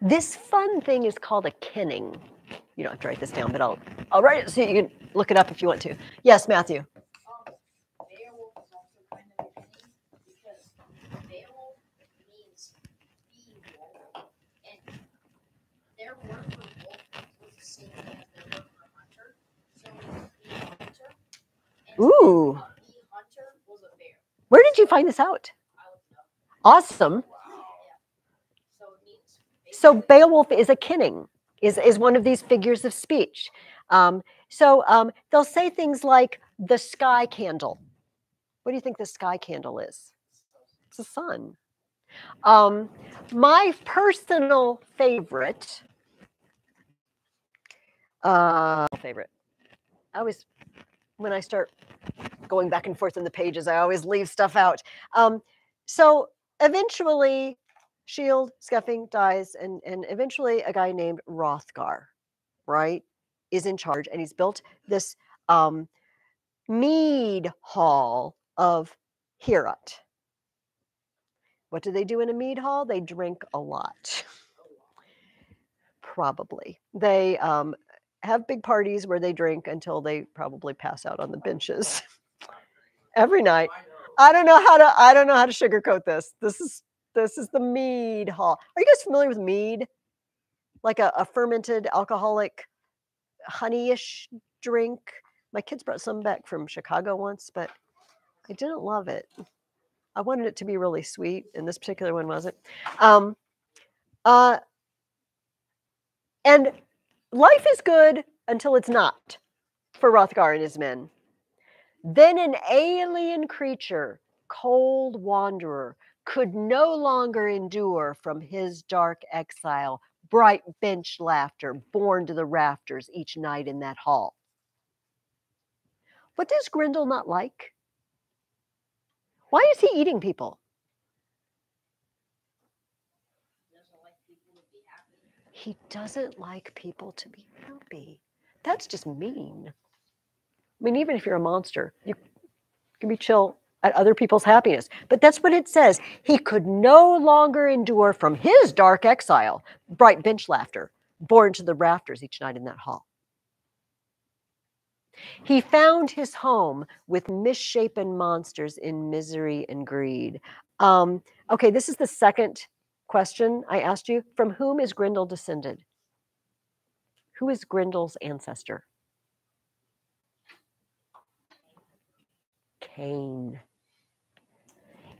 This fun thing is called a kinning. You don't have to write this down, but I'll write it so you can look it up if you want to. Yes, Matthew. Beowulf is also kind of a kinning because Beowulf means bee-wolf, and their word for wolf was the same as their word for hunter. So it was bee-hunter. And Ooh. bee-hunter was a bear. Where did you find this out? I looked it up. Awesome. So it means So Beowulf is a kinning, is one of these figures of speech. They'll say things like the sky candle. What do you think the sky candle is? It's the sun. My personal favorite, I always, when I start going back and forth in the pages, I always leave stuff out. So eventually, Shield Scuffing dies, and eventually a guy named Hrothgar, right, is in charge, and he's built this mead hall of Heorot. What do they do in a mead hall? They drink a lot. Probably. They have big parties where they drink until they probably pass out on the benches every night. I don't know how to sugarcoat this. This is the mead hall. Are you guys familiar with mead? Like a fermented alcoholic honeyish drink. My kids brought some back from Chicago once, but I didn't love it. I wanted it to be really sweet, and this particular one wasn't. Um, and life is good until it's not for Hrothgar and his men. Then an alien creature, cold wanderer, could no longer endure from his dark exile bright bench laughter borne to the rafters each night in that hall. What does Grendel not like? Why is he eating people? Doesn't like people to be happy. He doesn't like people to be happy. That's just mean. I mean, even if you're a monster, you can be chill at other people's happiness. But that's what it says. He could no longer endure from his dark exile bright bench laughter borne to the rafters each night in that hall. He found his home with misshapen monsters in misery and greed. Okay, this is the second question I asked you. From whom is Grendel descended? Who is Grendel's ancestor? Cain.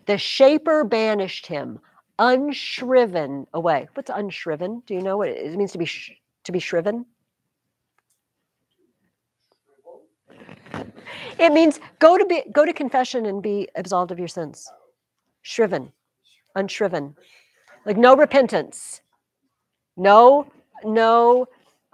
The Shaper banished him, unshriven away. What's unshriven? Do you know what it means to be shriven? It means go to confession and be absolved of your sins. Shriven, unshriven, like no repentance, no.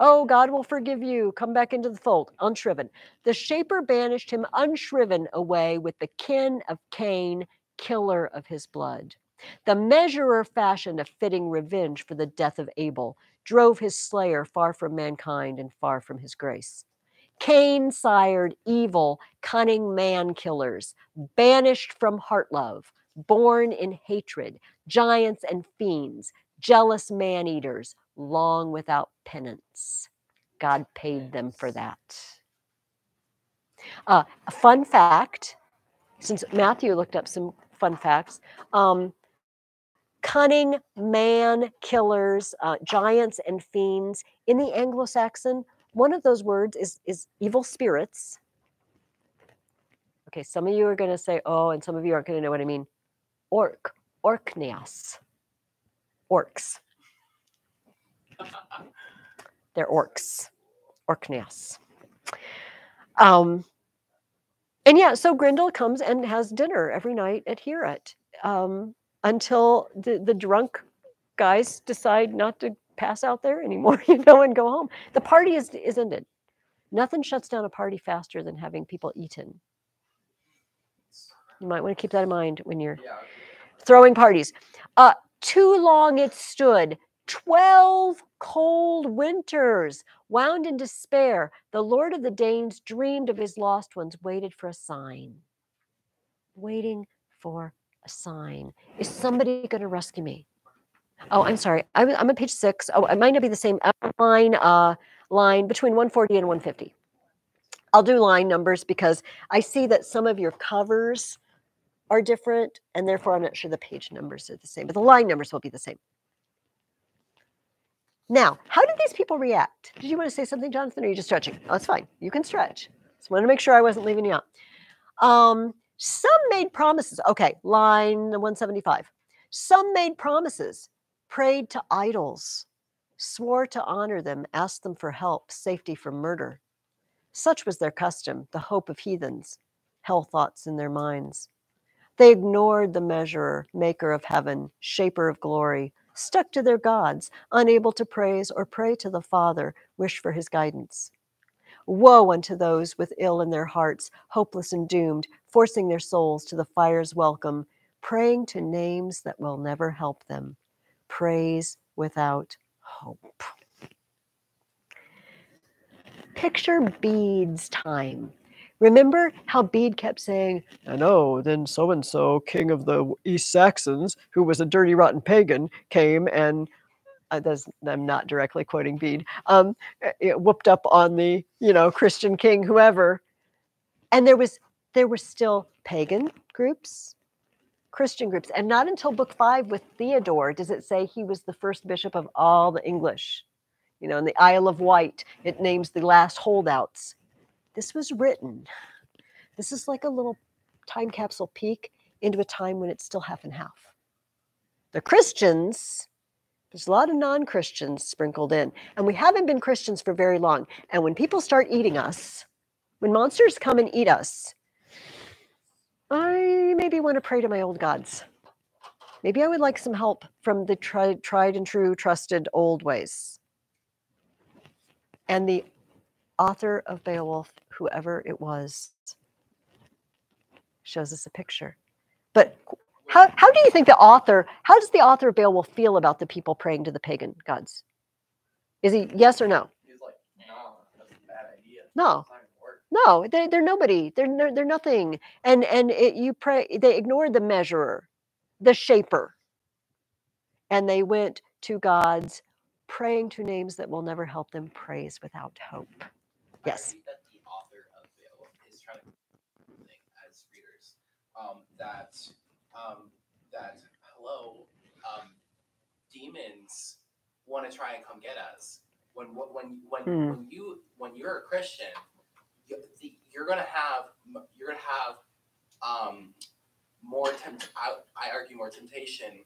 Oh, God will forgive you. Come back into the fold. Unshriven. The Shaper banished him unshriven away with the kin of Cain, killer of his blood. The Measurer fashioned a fitting revenge for the death of Abel, drove his slayer far from mankind and far from his grace. Cain sired evil, cunning man-killers, banished from heart love, born in hatred, giants and fiends, jealous man-eaters, long without penance. God paid them for that. A fun fact, since Matthew looked up some fun facts, cunning man-killers, giants and fiends, in the Anglo-Saxon, one of those words is evil spirits. Okay, some of you are going to say, oh, and some of you aren't going to know what I mean. Orkneas. Orcs. They're orcs. Orkneas. And yeah, so Grendel comes and has dinner every night at Heorot until the drunk guys decide not to pass out there anymore, and go home. The party is ended. Nothing shuts down a party faster than having people eaten. You might want to keep that in mind when you're throwing parties. Too long it stood, 12 cold winters. Wound in despair, the Lord of the Danes dreamed of his lost ones, waited for a sign. Waiting for a sign. Is somebody going to rescue me? Oh, I'm sorry. I'm on page 6. Oh, it might not be the same line between 140 and 150. I'll do line numbers because I see that some of your covers are different, and therefore I'm not sure the page numbers are the same, but the line numbers will be the same. Now, how did these people react? Did you want to say something, Jonathan, or are you just stretching? Oh, that's fine. You can stretch. Just wanted to make sure I wasn't leaving you out. Some made promises. Okay, line 175. Some made promises, prayed to idols, swore to honor them, asked them for help, safety from murder. Such was their custom, the hope of heathens, hell thoughts in their minds. They ignored the Measurer, maker of heaven, shaper of glory, stuck to their gods, unable to praise or pray to the Father, wish for his guidance. Woe unto those with ill in their hearts, hopeless and doomed, forcing their souls to the fire's welcome, praying to names that will never help them. Praise without hope. Picture Bede's time. Remember how Bede kept saying, and oh, then so-and-so, king of the East Saxons, who was a dirty, rotten pagan, came and, I'm not directly quoting Bede, whooped up on the, Christian king, whoever. And there was there were still pagan groups, Christian groups. And not until book 5 with Theodore does it say he was the first bishop of all the English. You know, in the Isle of Wight, it names the last holdouts. This was written. This is like a little time capsule peek into a time when it's still half and half. The Christians, there's a lot of non-Christians sprinkled in. And we haven't been Christians for very long. And when people start eating us, when monsters come and eat us, I maybe want to pray to my old gods. Maybe I would like some help from the tried and true, trusted old ways. And the author of Beowulf, whoever it was, shows us a picture. But how do you think how does the author of Beowulf feel about the people praying to the pagan gods? Is he yes or no? He's like, no, that's a bad idea. No. It's not gonna work. No, they're nobody. They're nothing. And you pray. They ignored the measurer, the shaper, and they went to gods, praying to names that will never help them. Praise without hope. Yes. I argue that the author of Beowulf is trying to think as readers that hello, demons want to try and come get us. When you're a Christian, you're gonna have more I argue more temptation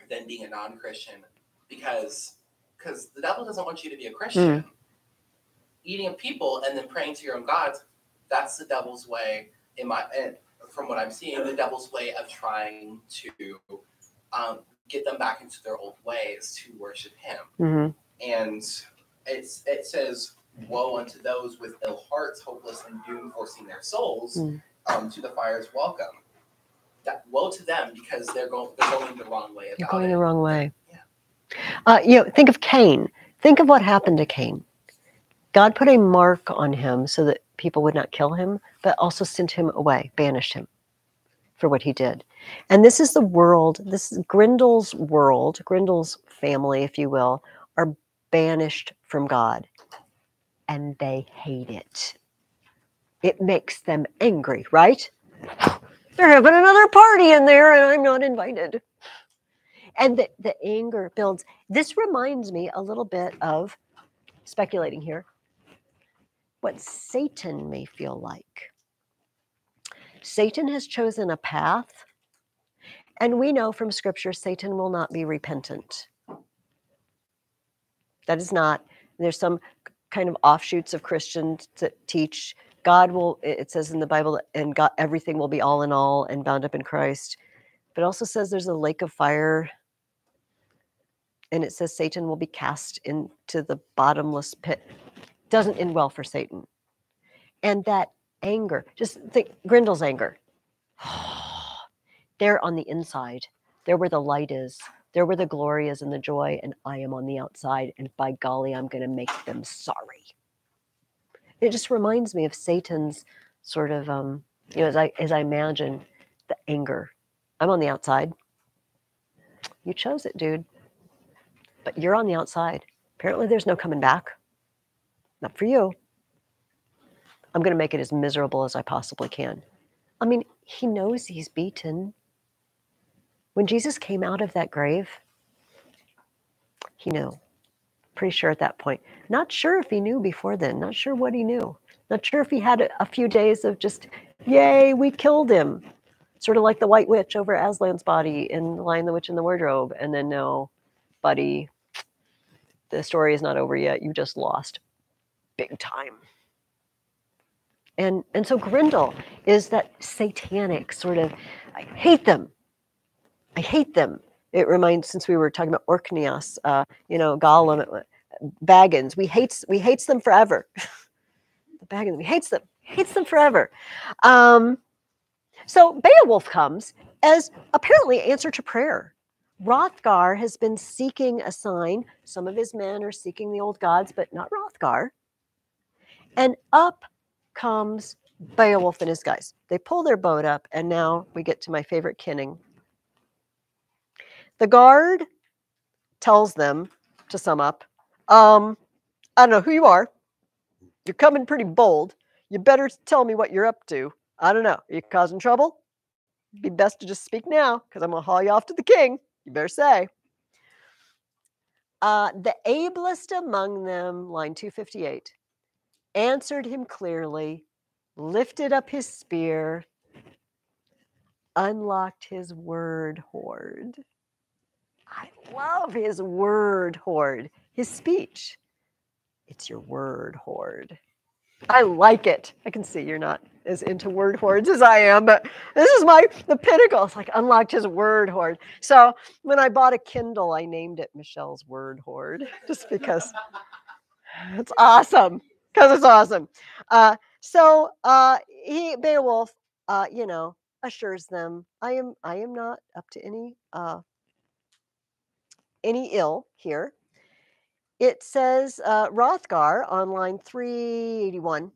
than being a non-Christian because the devil doesn't want you to be a Christian. Eating of people and then praying to your own gods, that's the devil's way. From what I'm seeing, the devil's way of trying to get them back into their old ways to worship him. And it says, "Woe unto those with ill hearts, hopeless and doomed, forcing their souls to the fire's welcome." That woe to them because they're going the wrong way. You're going the wrong way. Yeah. Think of Cain. Think of what happened to Cain. God put a mark on him so that people would not kill him, but also sent him away, banished him for what he did. And this is the world, this is Grendel's world, Grendel's family, if you will, are banished from God. And they hate it. It makes them angry, right? They're having another party in there and I'm not invited. And the anger builds. This reminds me a little bit of, speculating here, what Satan may feel like. Satan has chosen a path, and we know from Scripture Satan will not be repentant. That is not, there's some kind of offshoots of Christians that teach God will, it says in the Bible, and God, everything will be all in all and bound up in Christ. But it also says there's a lake of fire, and it says Satan will be cast into the bottomless pit. Doesn't end well for Satan. And that anger, just think Grendel's anger. They're on the inside. They're where the light is. They're where the glory is and the joy, and I am on the outside, and by golly, I'm going to make them sorry. It just reminds me of Satan's sort of, as I imagine the anger. I'm on the outside. You chose it, dude. But you're on the outside. Apparently there's no coming back. Not for you. I'm going to make it as miserable as I possibly can. I mean, he knows he's beaten. When Jesus came out of that grave, he knew. Pretty sure at that point. Not sure if he knew before then. Not sure what he knew. Not sure if he had a few days of just, yay, we killed him. Sort of like the White Witch over Aslan's body in The Lion, the Witch, and the Wardrobe. And then, no, buddy, the story is not over yet. You just lost big time. And so Grendel is that satanic sort of, I hate them. I hate them. It reminds, since we were talking about Orkneys, Gollum, Baggins, we hates them forever. The Baggins, we hates them forever. So Beowulf comes as apparently answer to prayer. Hrothgar has been seeking a sign. Some of his men are seeking the old gods, but not Hrothgar. And up comes Beowulf and his guys. They pull their boat up, and now we get to my favorite kinning. The guard tells them, to sum up, I don't know who you are. You're coming pretty bold. You better tell me what you're up to. I don't know. Are you causing trouble? Be best to just speak now, because I'm going to haul you off to the king. You better say. The ablest among them, line 258, answered him clearly, lifted up his spear, unlocked his word hoard. I love his word hoard, his speech. It's your word hoard. I like it. I can see you're not as into word hoards as I am, but this is the pinnacle. It's like unlocked his word hoard. So when I bought a Kindle, I named it Michelle's Word Hoard, just because it's awesome. Because it's awesome. Beowulf, assures them, I am not up to any ill here. It says, Hrothgar on line 381,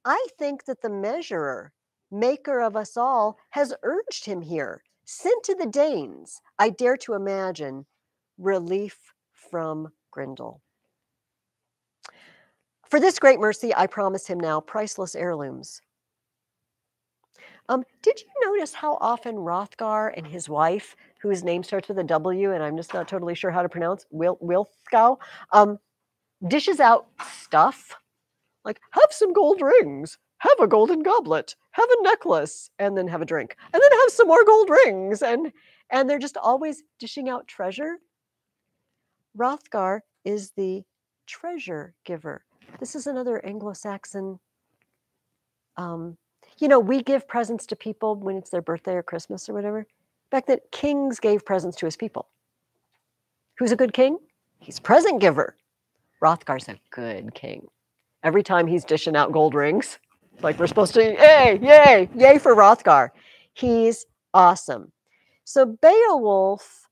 I think that the measurer, maker of us all, has urged him here, sent to the Danes, I dare to imagine, relief from Grendel. For this great mercy, I promise him now priceless heirlooms. Did you notice how often Hrothgar and his wife, whose name starts with a W, and I'm just not totally sure how to pronounce, Wilthgau, dishes out stuff? Like, have some gold rings, have a golden goblet, have a necklace, and then have a drink, and then have some more gold rings, and they're just always dishing out treasure. Hrothgar is the treasure giver. This is another Anglo-Saxon. We give presents to people when it's their birthday or Christmas or whatever. Back then, kings gave presents to his people. Who's a good king? He's present giver. Hrothgar's a good king. Every time he's dishing out gold rings, like we're supposed to, yay for Hrothgar. He's awesome. So Beowulf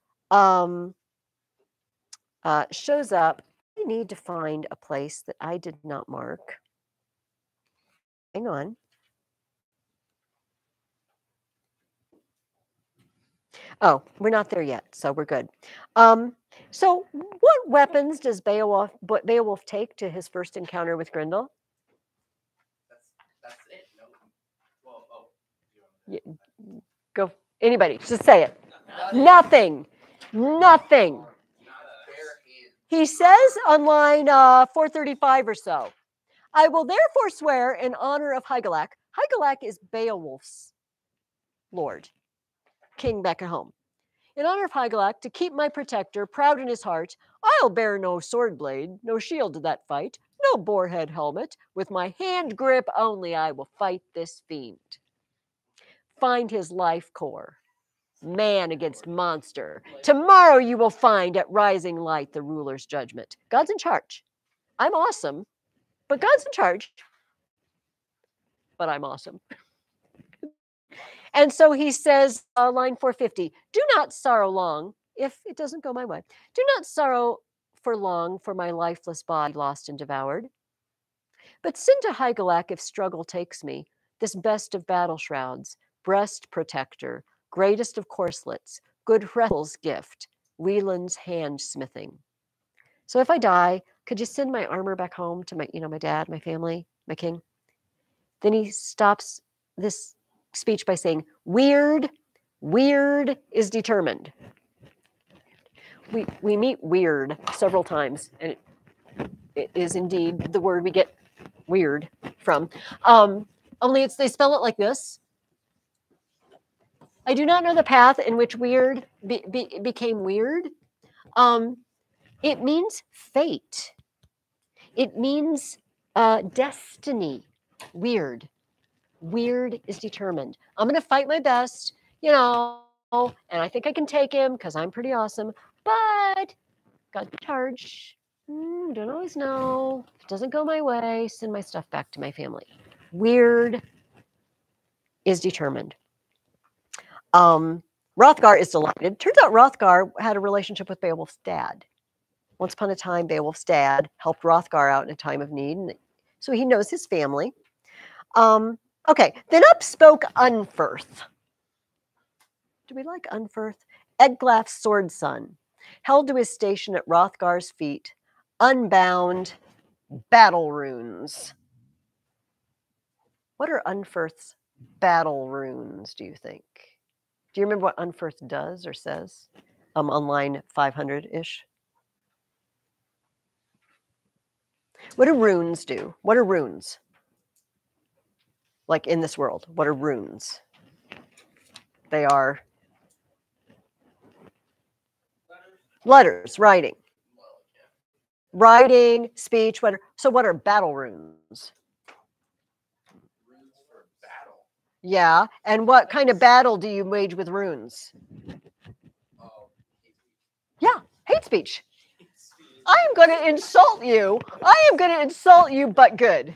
shows up. I need to find a place that I did not mark. Hang on. Oh, we're not there yet, so we're good. So what weapons does Beowulf take to his first encounter with Grendel? That's it. No. Well, Go, anybody, just say it. Nothing. He says on line 435 or so, I will therefore swear in honor of Hygelac. Hygelac is Beowulf's lord, king back at home. In honor of Hygelac, to keep my protector proud in his heart, I'll bear no sword blade, no shield to that fight, no boarhead helmet. With my hand grip only I will fight this fiend. Find his life core. Man against monster. Tomorrow you will find at rising light the ruler's judgment. God's in charge. I'm awesome, but God's in charge. But I'm awesome. And so he says, line 450, do not sorrow long if it doesn't go my way. Do not sorrow for long for my lifeless body lost and devoured. But send to Hygelac if struggle takes me, this best of battle shrouds, breast protector, greatest of corslets, good Hrethel's gift, Wieland's hand smithing. So if I die, could you send my armor back home to my dad, my family, my king? Then he stops this speech by saying, weird is determined. We meet weird several times, and it is indeed the word we get weird from. Only they spell it like this. I do not know the path in which weird became weird. It means fate. It means destiny. Weird is determined. I'm going to fight my best, and I think I can take him because I'm pretty awesome, but got to charge. Don't always know. If it doesn't go my way, send my stuff back to my family. Weird is determined. Hrothgar is delighted. Turns out Hrothgar had a relationship with Beowulf's dad. Once upon a time, Beowulf's dad helped Hrothgar out in a time of need, and so he knows his family. Okay, then up spoke Unferth. Do we like Unferth? Eglaf's sword son, held to his station at Hrothgar's feet, unbound battle runes. What are Unferth's battle runes, do you think? Do you remember what Unfirth does or says? On line 500-ish. What do runes do? What are runes? Like in this world, what are runes? They are letters, writing. Writing, speech, what are, so what are battle runes? Runes for battle. Yeah, and what kind of battle do you wage with runes? Oh, Yeah, hate speech. I am going to insult you. I am going to insult you, but good.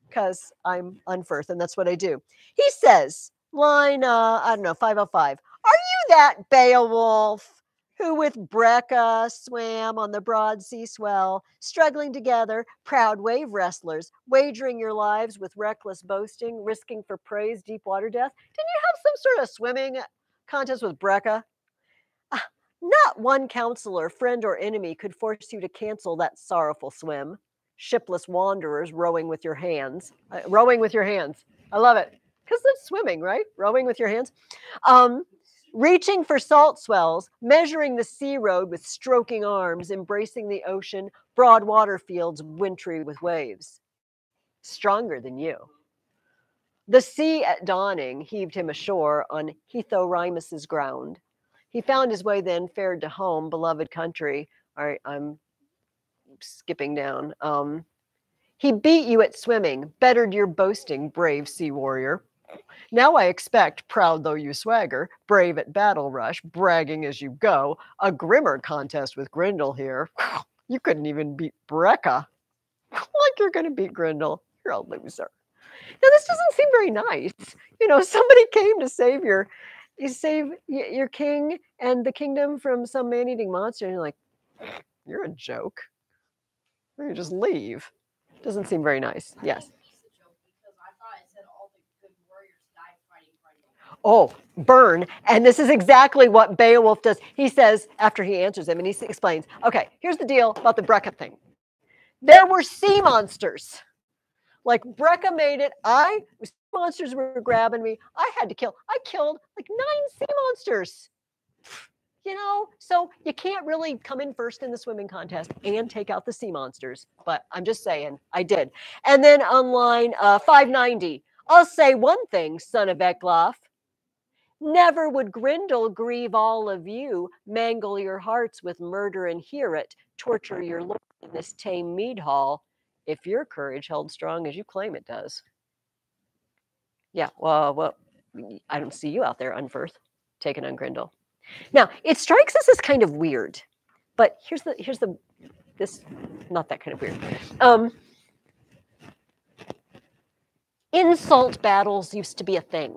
Because I'm Unfirth, and that's what I do. He says, line, I don't know, 505. Are you that Beowulf who with Brecca swam on the broad sea swell, struggling together, proud wave wrestlers, wagering your lives with reckless boasting, risking for praise, deep water death? Didn't you have some sort of swimming contest with Brecca? Not one counselor, friend, or enemy could force you to cancel that sorrowful swim. Shipless wanderers rowing with your hands. Rowing with your hands. I love it. Because that's swimming, right? Rowing with your hands. Reaching for salt swells, measuring the sea road with stroking arms, embracing the ocean, broad water fields wintry with waves. Stronger than you. The sea at dawning heaved him ashore on Hethorimus's ground. He found his way then, fared to home, beloved country. All right, I'm skipping down. He beat you at swimming, bettered your boasting, brave sea warrior. Now I expect, proud though you swagger, brave at battle rush, bragging as you go, a grimmer contest with Grendel here. You couldn't even beat Brecca. Like you're going to beat Grendel. You're a loser. Now this doesn't seem very nice. You know, somebody came to save your king and the kingdom from some man-eating monster, and you're like, you're a joke. Or you just leave. Doesn't seem very nice. Yes. Oh, burn. And this is exactly what Beowulf does. He says, after he answers him, and he explains, okay, here's the deal about the Brecca thing. There were sea monsters. Like Brecca made it. Monsters were grabbing me. I killed like 9 sea monsters. You know, so you can't really come in first in the swimming contest and take out the sea monsters. But I'm just saying, I did. And then on line 590, I'll say one thing, son of Eklaf. Never would Grendel grieve all of you, mangle your hearts with murder and hear it, torture your lord in this tame mead hall, if your courage held strong as you claim it does. Yeah, well, I don't see you out there, Unfirth, taking on Grendel. Now, it strikes us as kind of weird, but here's this, not that kind of weird. Insult battles used to be a thing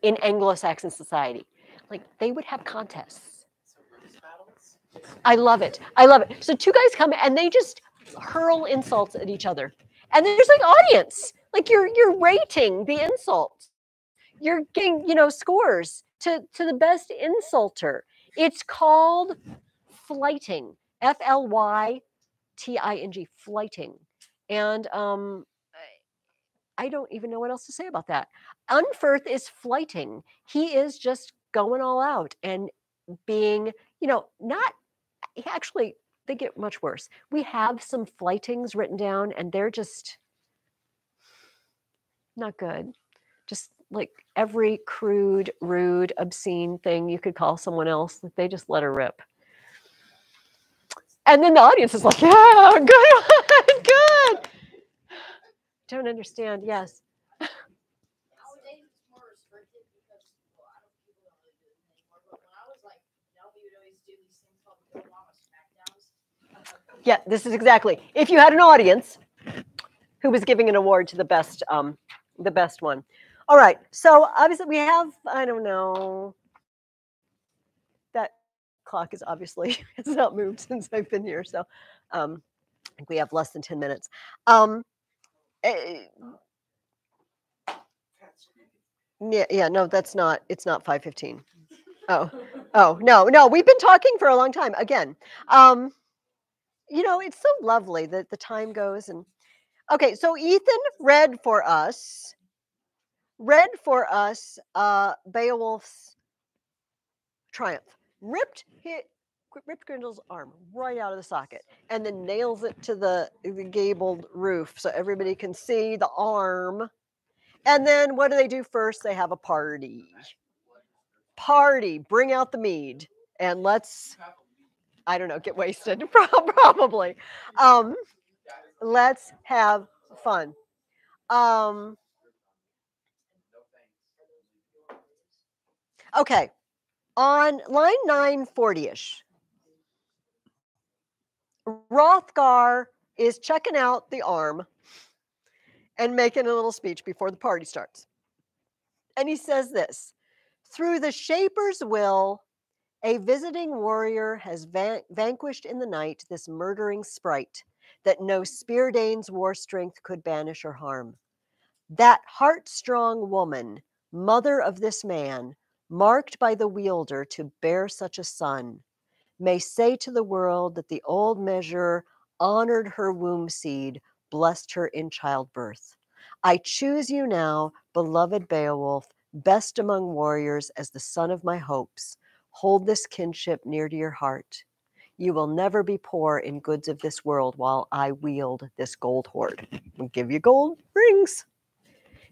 in Anglo-Saxon society. Like, they would have contests. I love it. I love it. So 2 guys come and they just hurl insults at each other. And there's like audience. Like you're rating the insults. You're getting, scores to the best insulter. It's called flyting. Flyting, flyting. And I don't even know what else to say about that. Unfirth is flyting. He is just going all out and being, not actually, they get much worse. We have some flightings written down and they're just not good. Just like every crude, rude, obscene thing you could call someone else, they just let her rip. And then the audience is like, yeah, good, good. Don't understand, yes. Nowadays it's more restricted because I don't people don't really do it anymore. But when I was like young, we would always do these things called Bill Mama Smackdowns. Yeah, this is exactly. If you had an audience who was giving an award to the best one. All right. So obviously we have, I don't know. That clock is obviously has not moved since I've been here. So I think we have less than 10 minutes. Yeah, no, it's not 5:15. Oh, no, we've been talking for a long time. Again, it's so lovely that the time goes and okay, so Ethan read for us read for us Beowulf's triumph. Ripped Grendel's arm right out of the socket and then nails it to the gabled roof so everybody can see the arm. And then what do they do first? They have a party. Bring out the mead and let's, I don't know, get wasted probably. Let's have fun. Okay, on line 940-ish, Hrothgar is checking out the arm and making a little speech before the party starts. And he says this: through the Shaper's will, a visiting warrior has vanquished in the night this murdering sprite that no Speardane's war strength could banish or harm. That heart-strong woman, mother of this man, marked by the wielder to bear such a son, may say to the world that the old measure honored her womb seed, blessed her in childbirth. I choose you now, beloved Beowulf, best among warriors as the son of my hopes. Hold this kinship near to your heart. You will never be poor in goods of this world while I wield this gold hoard. I'll give you gold rings.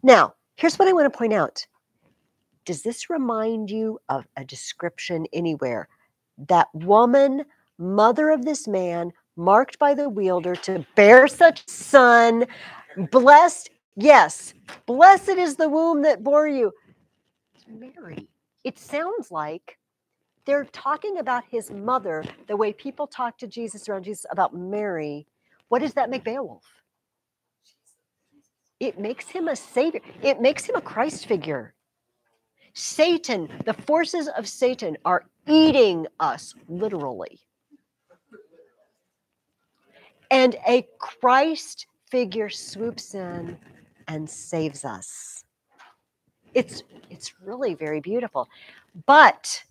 Now, here's what I want to point out. Does this remind you of a description anywhere? That woman, mother of this man, marked by the wielder to bear such a son, blessed, yes, blessed is the womb that bore you. Mary. It sounds like they're talking about his mother the way people talk to Jesus around Jesus about Mary. What does that make Beowulf? It makes him a savior. It makes him a Christ figure. Satan, the forces of Satan are eating us, literally. And a Christ figure swoops in and saves us. It's really very beautiful. But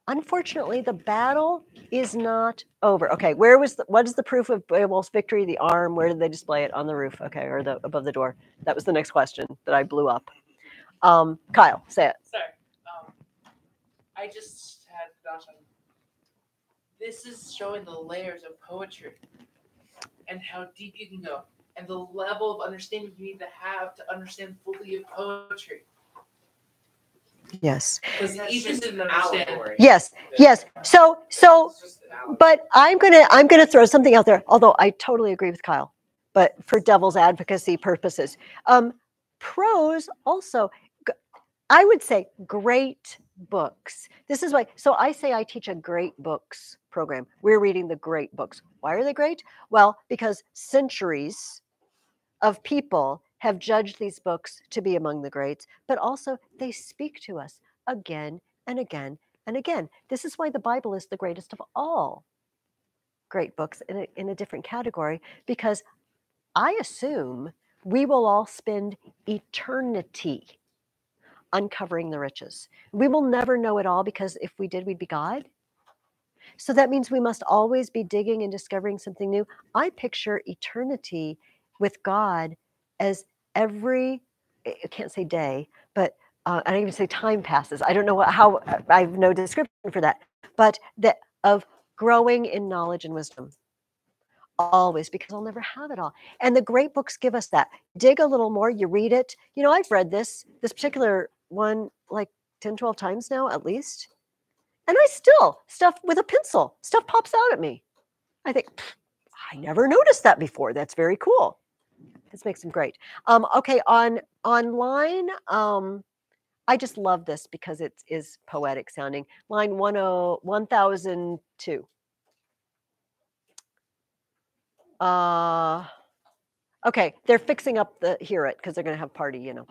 unfortunately, the battle is not over. Okay, what is the proof of Beowulf's victory? The arm, where did they display it? On the roof, okay, or above the door. That was the next question that I blew up. Kyle, say it. Sorry. I just had gosh, this is showing the layers of poetry and how deep you can go and the level of understanding you need to have to understand fully of poetry. Yes. Because Ethan didn't understand. Yes. So, but I'm gonna throw something out there. Although I totally agree with Kyle, but for devil's advocacy purposes, prose also, I would say, great books. This is why. So I say I teach a great books program. We're reading the great books. Why are they great? Well, because centuries of people have judged these books to be among the greats, but also they speak to us again and again and again. This is why the Bible is the greatest of all great books in a different category, because I assume we will all spend eternity uncovering the riches. We will never know it all, because if we did, we'd be God. So that means we must always be digging and discovering something new. I picture eternity with God as I can't say day, but I don't even say time passes. I don't know how, I have no description for that, but of growing in knowledge and wisdom. Always, because I'll never have it all. And the great books give us that. Dig a little more, you read it. You know, I've read this particular one like 10, 12 times now, at least. And I still, stuff with a pencil, stuff pops out at me. I think, I never noticed that before. That's very cool. This makes them great. Okay, online, I just love this because it is poetic sounding. Line 1002. Okay, they're fixing up the hear it because they're going to have party, you know.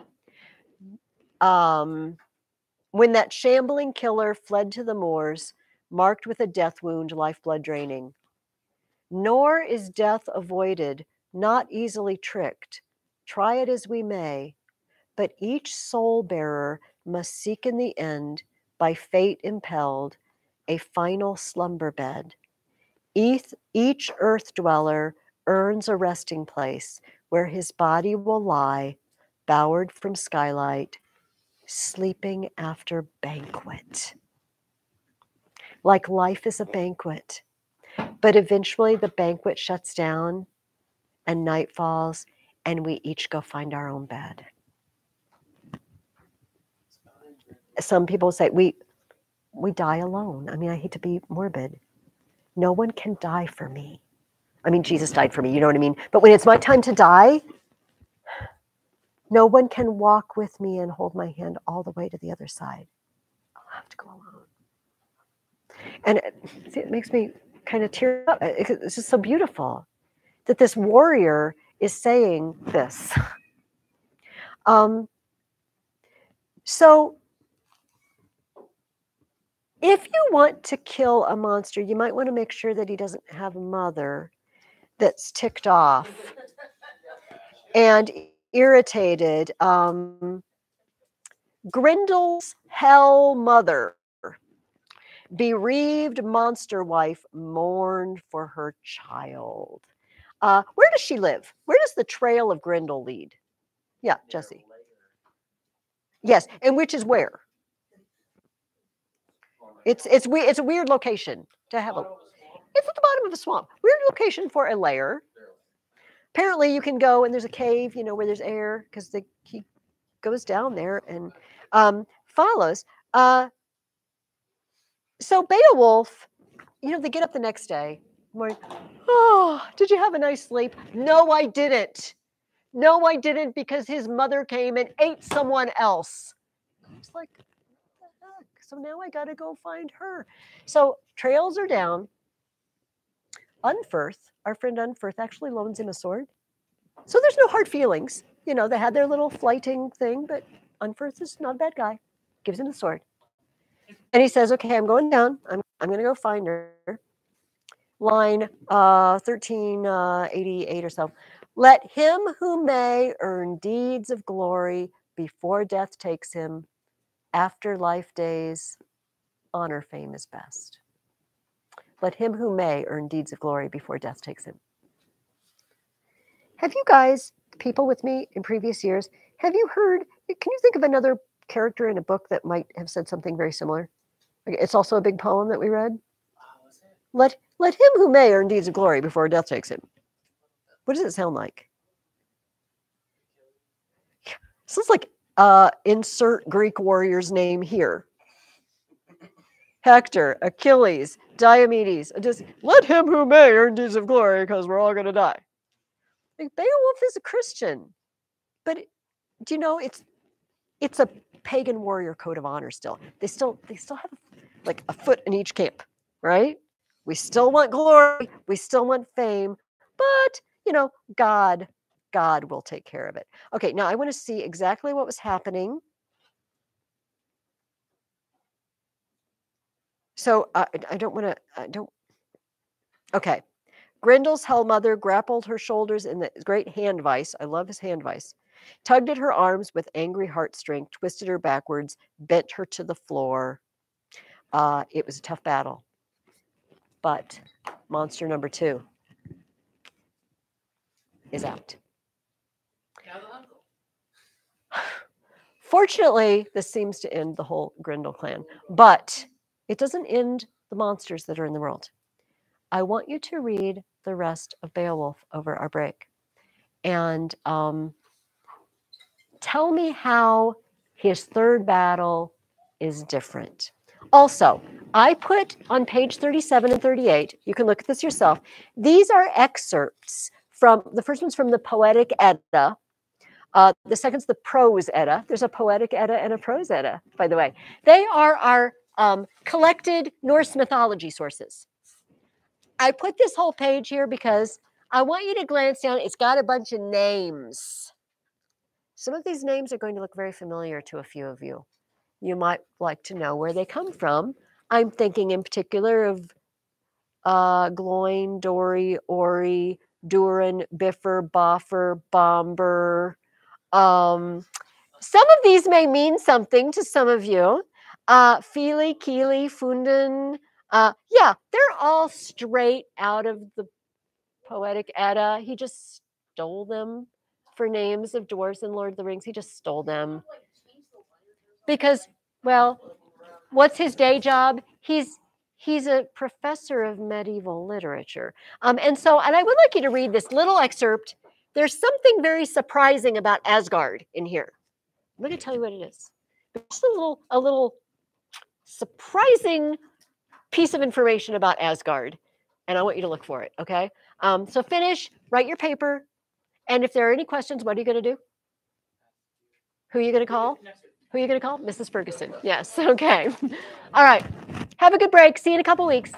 When that shambling killer fled to the moors, marked with a death wound, lifeblood draining. Nor is death avoided, not easily tricked. Try it as we may, but each soul bearer must seek in the end, by fate impelled, a final slumber bed. Each earth dweller earns a resting place where his body will lie, bowered from skylight, sleeping after banquet. Like life is a banquet, but eventually the banquet shuts down and night falls, and we each go find our own bed. Some people say we die alone. I mean, I hate to be morbid. No one can die for me. I mean, Jesus died for me, you know what I mean? But when it's my time to die, no one can walk with me and hold my hand all the way to the other side. I'll have to go alone. And it makes me kind of tear up. It's just so beautiful that this warrior is saying this. So if you want to kill a monster, you might want to make sure that he doesn't have a mother that's ticked off and irritated. Grindel's hell mother, bereaved monster wife, mourned for her child. Where does she live? Where does the trail of Grindel lead? Yeah, Jesse. Yes, and which is where? It's a weird location to have a. It's at the bottom of a swamp. Weird location for a lair. Apparently, you can go and there's a cave, where there's air because he goes down there and follows. So Beowulf, they get up the next day. Morning. Oh, did you have a nice sleep? No, I didn't. No, I didn't because his mother came and ate someone else. It's like, what the heck? So now I got to go find her. So trails are down. Unferth, our friend Unferth, actually loans him a sword. So there's no hard feelings. They had their little flighting thing, but Unferth is not a bad guy. Gives him the sword. And he says, okay, I'm going down. I'm going to go find her. Line 1388 or so. Let him who may earn deeds of glory before death takes him. After life days, honor fame is best. Let him who may earn deeds of glory before death takes him. Have you guys, people with me in previous years, have you heard, can you think of another character in a book that might have said something very similar? It's also a big poem that we read. Let him who may earn deeds of glory before death takes him. What does it sound like? Sounds like insert Greek warrior's name here. Hector, Achilles, Diomedes. Just let him who may earn deeds of glory because we're all going to die. Like, Beowulf is a Christian, but it's a pagan warrior code of honor still. They still have like a foot in each camp, right? We still want glory, we still want fame, but God will take care of it. Okay, now I want to see exactly what was happening. So I don't. Okay. Grendel's hell mother grappled her shoulders in the great hand vice. I love his hand vice. Tugged at her arms with angry heartstring, twisted her backwards, bent her to the floor. It was a tough battle. But monster number 2 is out. Now the uncle. Fortunately, this seems to end the whole Grendel clan, but it doesn't end the monsters that are in the world. I want you to read the rest of Beowulf over our break and tell me how his third battle is different. Also, I put on page 37 and 38, you can look at this yourself. These are excerpts from, the first one's from the Poetic Edda. The second's the Prose Edda. There's a Poetic Edda and a Prose Edda, by the way. They are our collected Norse mythology sources. I put this whole page here because I want you to glance down. It's got a bunch of names. Some of these names are going to look very familiar to a few of you. You might like to know where they come from. I'm thinking in particular of Gloin, Dory, Ori, Durin, Biffer, Boffer, Bomber. Some of these may mean something to some of you. Fili, Kili, Funden. Yeah, they're all straight out of the Poetic Edda. He just stole them for names of dwarves in Lord of the Rings. He just stole them. Because, well, what's his day job? He's a professor of medieval literature. And I would like you to read this little excerpt. There's something very surprising about Asgard in here. I'm going to tell you what it is. It's a little surprising piece of information about Asgard, and I want you to look for it, okay? So finish, write your paper, and if there are any questions, what are you going to do? Who are you going to call? Who are you going to call? Mrs. Ferguson. Yes, okay. All right. Have a good break. See you in a couple weeks.